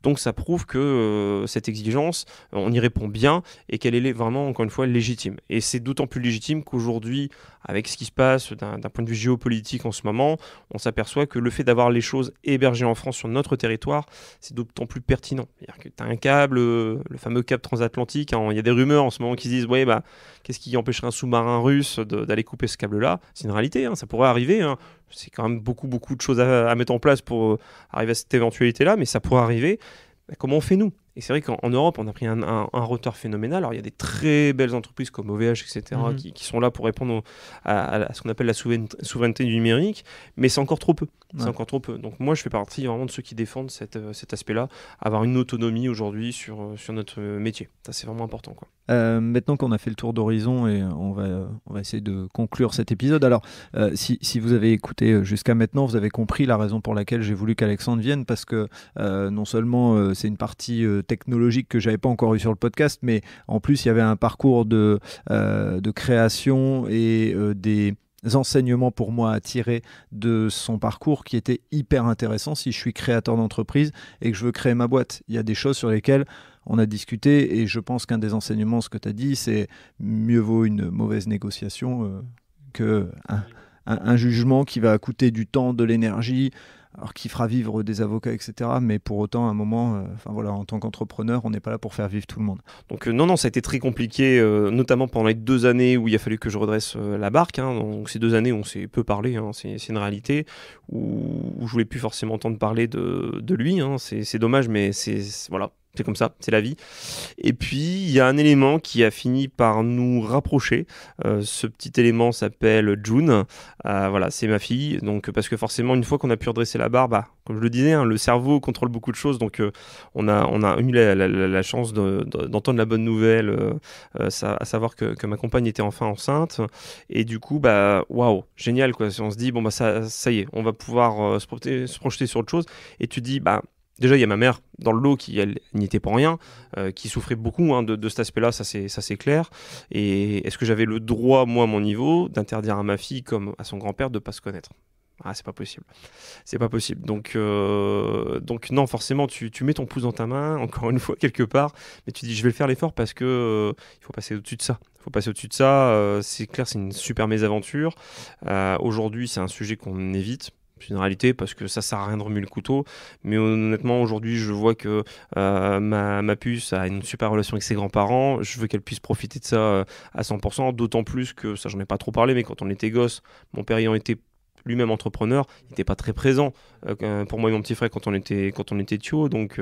Donc ça prouve que cette exigence, on y répond bien et qu'elle est vraiment, encore une fois, légitime. Et c'est d'autant plus légitime qu'aujourd'hui, avec ce qui se passe d'un point de vue géopolitique en ce moment, on s'aperçoit que le fait d'avoir les choses hébergées en France sur notre territoire, c'est d'autant plus pertinent. C'est-à-dire que tu as un câble, le fameux câble transatlantique, il y a des rumeurs en ce moment qui se disent qu'est-ce qui empêcherait un sous-marin russe d'aller couper ce câble-là? C'est une réalité, ça pourrait arriver. c'est quand même beaucoup de choses à mettre en place pour arriver à cette éventualité-là, mais ça pourrait arriver. Comment on fait nous? Et c'est vrai qu'en Europe, on a pris un retard phénoménal. Alors, il y a des très belles entreprises comme OVH, etc., qui sont là pour répondre à ce qu'on appelle la souveraineté du numérique, mais c'est encore trop peu. C'est encore trop peu. Donc, moi, je fais partie vraiment de ceux qui défendent cet aspect-là, avoir une autonomie aujourd'hui sur notre métier. Ça, c'est vraiment important, quoi. Maintenant qu'on a fait le tour d'horizon et on va essayer de conclure cet épisode. Alors, si vous avez écouté jusqu'à maintenant, vous avez compris la raison pour laquelle j'ai voulu qu'Alexandre vienne, parce que non seulement c'est une partie technologique que j'avais pas encore eu sur le podcast, mais en plus il y avait un parcours de création et des enseignements pour moi à tirer de son parcours qui était hyper intéressant. Si je suis créateur d'entreprise et que je veux créer ma boîte, il y a des choses sur lesquelles on a discuté, et je pense qu'un des enseignements, ce que tu as dit, c'est mieux vaut une mauvaise négociation qu'un jugement qui va coûter du temps, de l'énergie, alors qui fera vivre des avocats, etc. Mais pour autant, à un moment, en tant qu'entrepreneur, on n'est pas là pour faire vivre tout le monde. Donc non, ça a été très compliqué, notamment pendant les 2 années où il a fallu que je redresse la barque. Donc ces 2 années où on s'est peu parlé, c'est une réalité, où je voulais plus forcément entendre parler de lui. C'est dommage, mais voilà. C'est comme ça, c'est la vie. Et puis, il y a un élément qui a fini par nous rapprocher. Ce petit élément s'appelle June. Voilà, c'est ma fille. Donc, parce que forcément, une fois qu'on a pu redresser la barre, comme je le disais, le cerveau contrôle beaucoup de choses. Donc, on a eu la chance d'entendre la bonne nouvelle, à savoir que ma compagne était enfin enceinte. Et du coup, waouh, génial, quoi. On se dit, ça y est, on va pouvoir se projeter sur autre chose. Et tu te dis, déjà, il y a ma mère dans le lot qui, elle, n'y était pour rien, qui souffrait beaucoup de cet aspect-là, ça c'est clair. Et est-ce que j'avais le droit, moi, à mon niveau, d'interdire à ma fille comme à son grand-père de ne pas se connaître? C'est pas possible. C'est pas possible. Donc non, forcément, tu mets ton pouce dans ta main, encore une fois, quelque part, mais tu dis, je vais le faire l'effort parce que il faut passer au-dessus de ça. C'est clair, c'est une super mésaventure. Aujourd'hui, c'est un sujet qu'on évite. C'est une réalité parce que ça sert à rien de remuer le couteau, mais honnêtement aujourd'hui je vois que ma puce a une super relation avec ses grands-parents, je veux qu'elle puisse profiter de ça à 100%, d'autant plus que, ça j'en ai pas trop parlé, mais quand on était gosse, mon père ayant été lui-même entrepreneur, il n'était pas très présent pour moi et mon petit frère quand on était tio, donc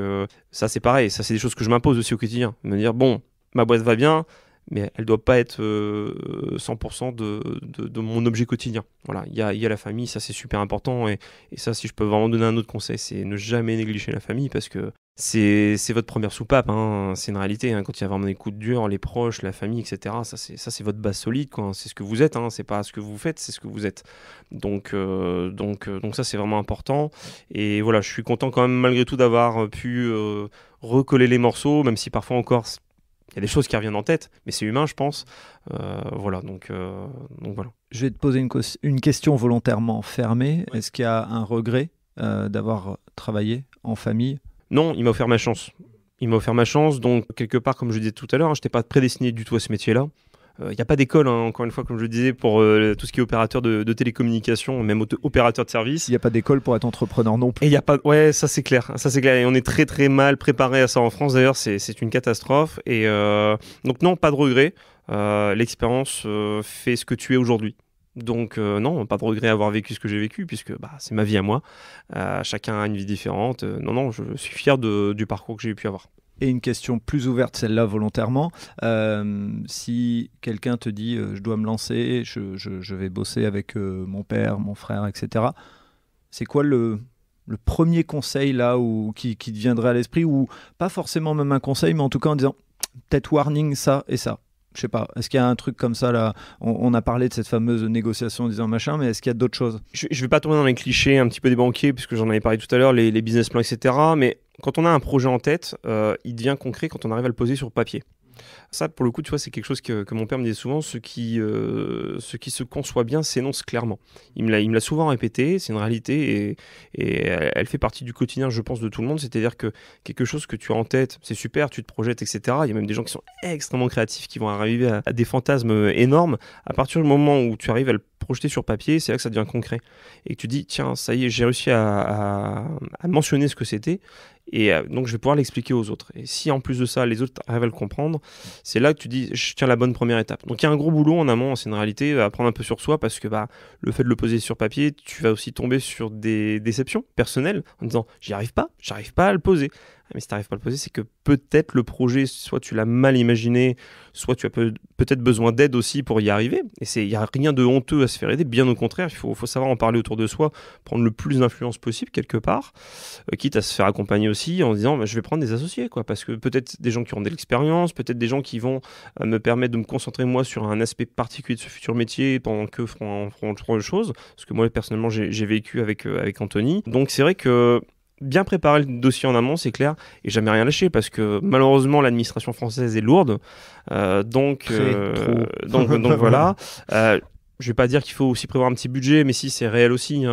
ça c'est pareil, ça c'est des choses que je m'impose aussi au quotidien, me dire bon, ma boîte va bien, mais elle ne doit pas être 100% de mon objet quotidien. Voilà, il y a la famille, ça c'est super important, et ça, si je peux vraiment donner un autre conseil, c'est ne jamais négliger la famille, parce que c'est votre première soupape, c'est une réalité, quand il y a vraiment des coups de dur, les proches, la famille, etc., ça c'est votre base solide, quoi. C'est ce que vous êtes, c'est pas ce que vous faites, c'est ce que vous êtes. Donc ça c'est vraiment important, et voilà, je suis content quand même malgré tout d'avoir pu recoller les morceaux, même si parfois encore il y a des choses qui reviennent en tête, mais c'est humain, je pense. Voilà, donc voilà. Je vais te poser une question volontairement fermée. Ouais. Est-ce qu'il y a un regret d'avoir travaillé en famille? Non, il m'a offert ma chance. Donc quelque part, comme je disais tout à l'heure, je n'étais pas prédestiné du tout à ce métier-là. Il n'y a pas d'école, encore une fois, comme je le disais, pour tout ce qui est opérateur de télécommunications, même opérateur de service. Il n'y a pas d'école pour être entrepreneur non plus. Et il y a pas, ouais, ça c'est clair. Et on est très très mal préparé à ça en France. D'ailleurs, c'est une catastrophe. Et donc non, pas de regret. L'expérience fait ce que tu es aujourd'hui. Donc non, pas de regret à avoir vécu ce que j'ai vécu, puisque c'est ma vie à moi. Chacun a une vie différente. Non, je suis fier du parcours que j'ai pu avoir. Et une question plus ouverte, celle-là volontairement, si quelqu'un te dit je dois me lancer, je vais bosser avec mon père, mon frère, etc., c'est quoi le premier conseil là qui te viendrait à l'esprit, ou pas forcément même un conseil, mais en tout cas en disant peut-être warning ça et ça? Je sais pas, est-ce qu'il y a un truc comme ça là? On a parlé de cette fameuse négociation en disant machin, mais est-ce qu'il y a d'autres choses? Je vais pas tomber dans les clichés un petit peu des banquiers, puisque j'en avais parlé tout à l'heure, les business plans, etc., mais quand on a un projet en tête, il devient concret quand on arrive à le poser sur papier. Ça, pour le coup, tu vois, c'est quelque chose que mon père me disait souvent, ce qui se conçoit bien s'énonce clairement. Il me l'a souvent répété, c'est une réalité, et elle fait partie du quotidien, je pense, de tout le monde. C'est-à-dire que quelque chose que tu as en tête, c'est super, tu te projettes, etc. Il y a même des gens qui sont extrêmement créatifs, qui vont arriver à des fantasmes énormes. À partir du moment où tu arrives à le projeter sur papier, c'est là que ça devient concret. Et que tu dis, tiens, ça y est, j'ai réussi à mentionner ce que c'était. Et donc, je vais pouvoir l'expliquer aux autres. Et si en plus de ça, les autres arrivent à le comprendre, c'est là que tu dis, je tiens la bonne première étape. Donc, il y a un gros boulot en amont, c'est une réalité, à prendre un peu sur soi parce que le fait de le poser sur papier, tu vas aussi tomber sur des déceptions personnelles en disant, j'arrive pas à le poser. Mais si tu n'arrives pas à le poser, c'est que peut-être le projet, soit tu l'as mal imaginé, soit tu as peut-être besoin d'aide aussi pour y arriver. Et il n'y a rien de honteux à se faire aider, bien au contraire, il faut savoir en parler autour de soi, prendre le plus d'influence possible quelque part, quitte à se faire accompagner aussi en disant je vais prendre des associés, parce que peut-être des gens qui ont de l'expérience, peut-être des gens qui vont me permettre de me concentrer moi sur un aspect particulier de ce futur métier pendant que feront autre chose, parce que moi personnellement j'ai vécu avec Anthony. Donc c'est vrai que bien préparer le dossier en amont, c'est clair, et jamais rien lâcher parce que malheureusement l'administration française est lourde, donc voilà. Je vais pas dire qu'il faut aussi prévoir un petit budget, mais si c'est réel aussi,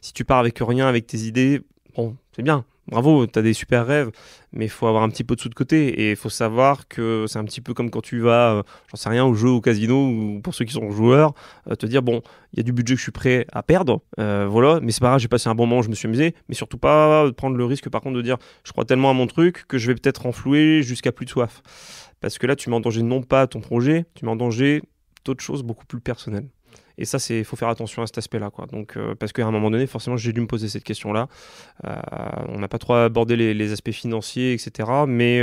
si tu pars avec rien, avec tes idées, bon, c'est bien. Bravo, tu as des super rêves, mais il faut avoir un petit peu de sous de côté et il faut savoir que c'est un petit peu comme quand tu vas, j'en sais rien, au jeu, au casino ou pour ceux qui sont joueurs, te dire bon, il y a du budget que je suis prêt à perdre, voilà, mais c'est pas grave, j'ai passé un bon moment, je me suis amusé, mais surtout pas prendre le risque par contre de dire je crois tellement à mon truc que je vais peut-être renflouer jusqu'à plus de soif. Parce que là, tu mets en danger non pas ton projet, tu mets en danger d'autres choses beaucoup plus personnelles. Et ça, il faut faire attention à cet aspect-là, Donc, parce qu'à un moment donné, forcément, j'ai dû me poser cette question-là. On n'a pas trop abordé les aspects financiers, etc. Mais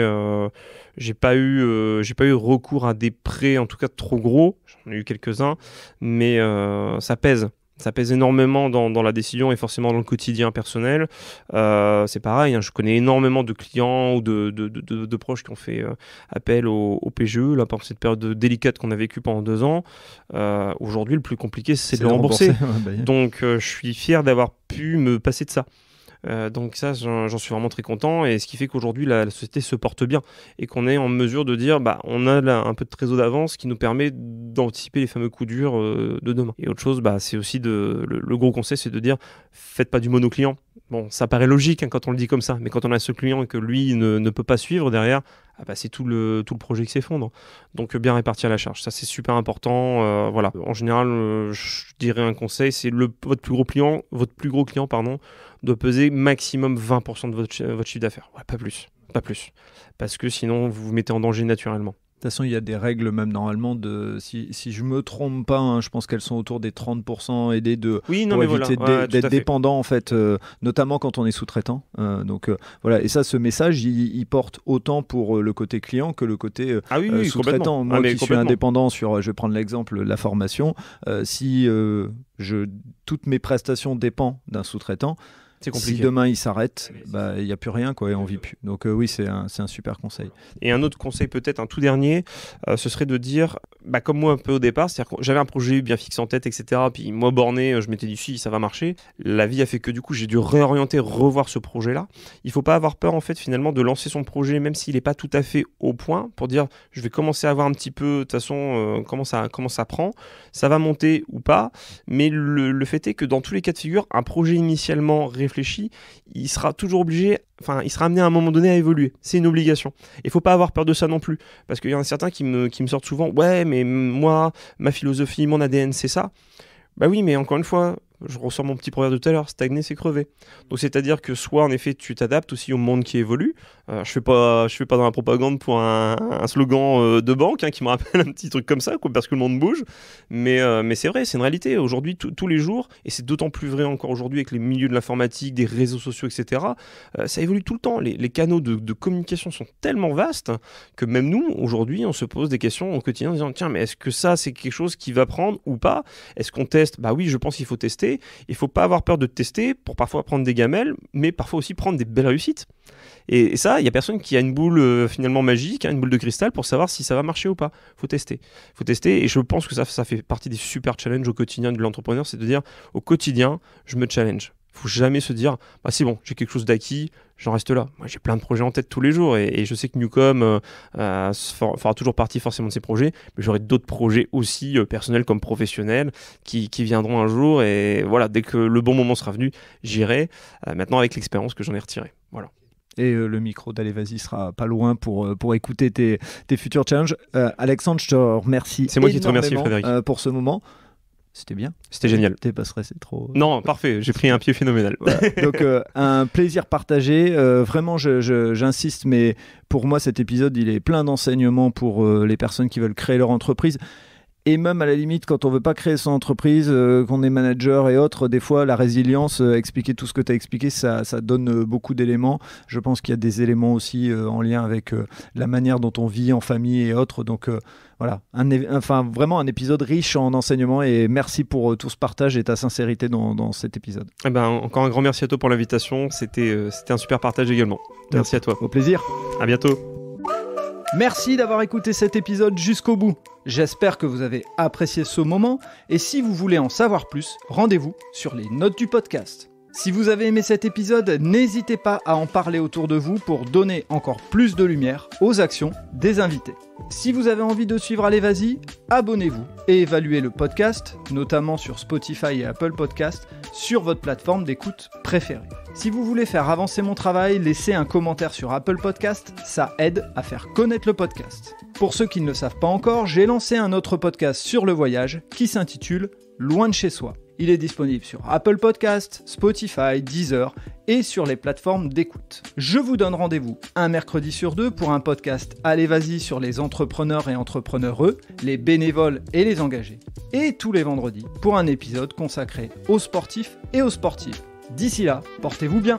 j'ai pas eu recours à des prêts, en tout cas trop gros. J'en ai eu quelques-uns, mais ça pèse. Ça pèse énormément dans la décision et forcément dans le quotidien personnel. C'est pareil, je connais énormément de clients ou de proches qui ont fait appel au PGE là, pendant cette période délicate qu'on a vécue pendant 2 ans. Aujourd'hui, le plus compliqué, c'est de le rembourser. Donc, je suis fier d'avoir pu me passer de ça. Donc ça, j'en suis vraiment très content et ce qui fait qu'aujourd'hui la société se porte bien et qu'on est en mesure de dire on a là un peu de trésor d'avance qui nous permet d'anticiper les fameux coups durs de demain. Et autre chose, c'est aussi le gros conseil, c'est de dire faites pas du mono-client. Bon, ça paraît logique quand on le dit comme ça, mais quand on a ce client et que lui ne peut pas suivre derrière, c'est tout le projet qui s'effondre. Donc bien répartir la charge, ça c'est super important. Voilà. En général, je dirais un conseil, c'est votre plus gros client, doit peser maximum 20% de votre chiffre d'affaires. Ouais, pas plus. Parce que sinon, vous vous mettez en danger naturellement. De toute façon, il y a des règles même normalement si je me trompe pas, je pense qu'elles sont autour des 30% aidés pour éviter d'être dépendant en fait, notamment quand on est sous-traitant. Donc voilà, et ça, ce message, il porte autant pour le côté client que le côté sous-traitant. Moi qui suis indépendant sur, je vais prendre l'exemple, la formation, si toutes mes prestations dépendent d'un sous-traitant, c'est compliqué. Si demain il s'arrête, il n'y a plus rien et on ne vit plus. Donc oui, c'est un super conseil. Et un autre conseil peut-être, un tout dernier, ce serait de dire, comme moi un peu au départ, c'est-à-dire que j'avais un projet bien fixe en tête, etc. Puis moi borné, je m'étais dit si ça va marcher. La vie a fait que du coup j'ai dû réorienter, revoir ce projet-là. Il ne faut pas avoir peur en fait finalement de lancer son projet, même s'il n'est pas tout à fait au point, pour dire je vais commencer à voir un petit peu de toute façon comment ça prend, ça va monter ou pas. Mais le fait est que dans tous les cas de figure, un projet initialement réfléchi, il sera toujours il sera amené à un moment donné à évoluer. C'est une obligation. Il faut pas avoir peur de ça non plus. Parce qu'il y en a certains qui me sortent souvent, ouais, mais moi, ma philosophie, mon ADN, c'est ça. Oui, mais encore une fois, je ressors mon petit proverbe de tout à l'heure, stagner, c'est crever. Donc c'est-à-dire que soit en effet tu t'adaptes aussi au monde qui évolue. Je fais pas dans la propagande pour un slogan de banque qui me rappelle un petit truc comme ça, parce que le monde bouge. Mais c'est vrai, c'est une réalité. Aujourd'hui, tous les jours, et c'est d'autant plus vrai encore aujourd'hui avec les milieux de l'informatique, des réseaux sociaux, etc. Ça évolue tout le temps. Les canaux de communication sont tellement vastes que même nous, aujourd'hui, on se pose des questions au quotidien en disant tiens, mais est-ce que ça, c'est quelque chose qui va prendre ou pas ? Est-ce qu'on teste ? Oui, je pense qu'il faut tester. Il ne faut pas avoir peur de tester pour parfois prendre des gamelles, mais parfois aussi prendre des belles réussites. Et ça, il n'y a personne qui a une boule finalement magique, une boule de cristal pour savoir si ça va marcher ou pas. Il faut tester. Et je pense que ça fait partie des super challenges au quotidien de l'entrepreneur, c'est de dire au quotidien, je me challenge. Il ne faut jamais se dire c'est bon, j'ai quelque chose d'acquis, j'en reste là. Moi, j'ai plein de projets en tête tous les jours et je sais que Newcom fera toujours partie forcément de ces projets, mais j'aurai d'autres projets aussi personnels comme professionnels qui viendront un jour et voilà, dès que le bon moment sera venu, j'irai maintenant avec l'expérience que j'en ai retirée. Voilà. Et le micro d'Allez Vas-y sera pas loin pour écouter tes futurs challenges. Alexandre, je te remercie. C'est moi qui te remercie, Frédéric. Pour ce moment. C'était bien. C'était génial. T'es pas stressé trop. Non, parfait. J'ai pris un pied phénoménal. Voilà. Donc, un plaisir partagé. Vraiment, j'insiste, mais pour moi, cet épisode, il est plein d'enseignements pour les personnes qui veulent créer leur entreprise. Et même à la limite, quand on veut pas créer son entreprise, qu'on est manager et autres, des fois, la résilience, expliquer tout ce que tu as expliqué, ça donne beaucoup d'éléments. Je pense qu'il y a des éléments aussi en lien avec la manière dont on vit en famille et autres. Donc voilà, vraiment un épisode riche en enseignements. Et merci pour tout ce partage et ta sincérité dans cet épisode. Eh ben, encore un grand merci à toi pour l'invitation. C'était un super partage également. Merci à toi. Au plaisir. À bientôt. Merci d'avoir écouté cet épisode jusqu'au bout. J'espère que vous avez apprécié ce moment et si vous voulez en savoir plus, rendez-vous sur les notes du podcast. Si vous avez aimé cet épisode, n'hésitez pas à en parler autour de vous pour donner encore plus de lumière aux actions des invités. Si vous avez envie de suivre Allez Vas-y, abonnez-vous et évaluez le podcast, notamment sur Spotify et Apple Podcasts, sur votre plateforme d'écoute préférée. Si vous voulez faire avancer mon travail, laissez un commentaire sur Apple Podcasts, ça aide à faire connaître le podcast. Pour ceux qui ne le savent pas encore, j'ai lancé un autre podcast sur le voyage qui s'intitule Loin de chez soi. Il est disponible sur Apple Podcasts, Spotify, Deezer et sur les plateformes d'écoute. Je vous donne rendez-vous un mercredi sur 2 pour un podcast Allez Vas-y sur les entrepreneurs et entrepreneureux, les bénévoles et les engagés. Et tous les vendredis pour un épisode consacré aux sportifs et aux sportives. D'ici là, portez-vous bien.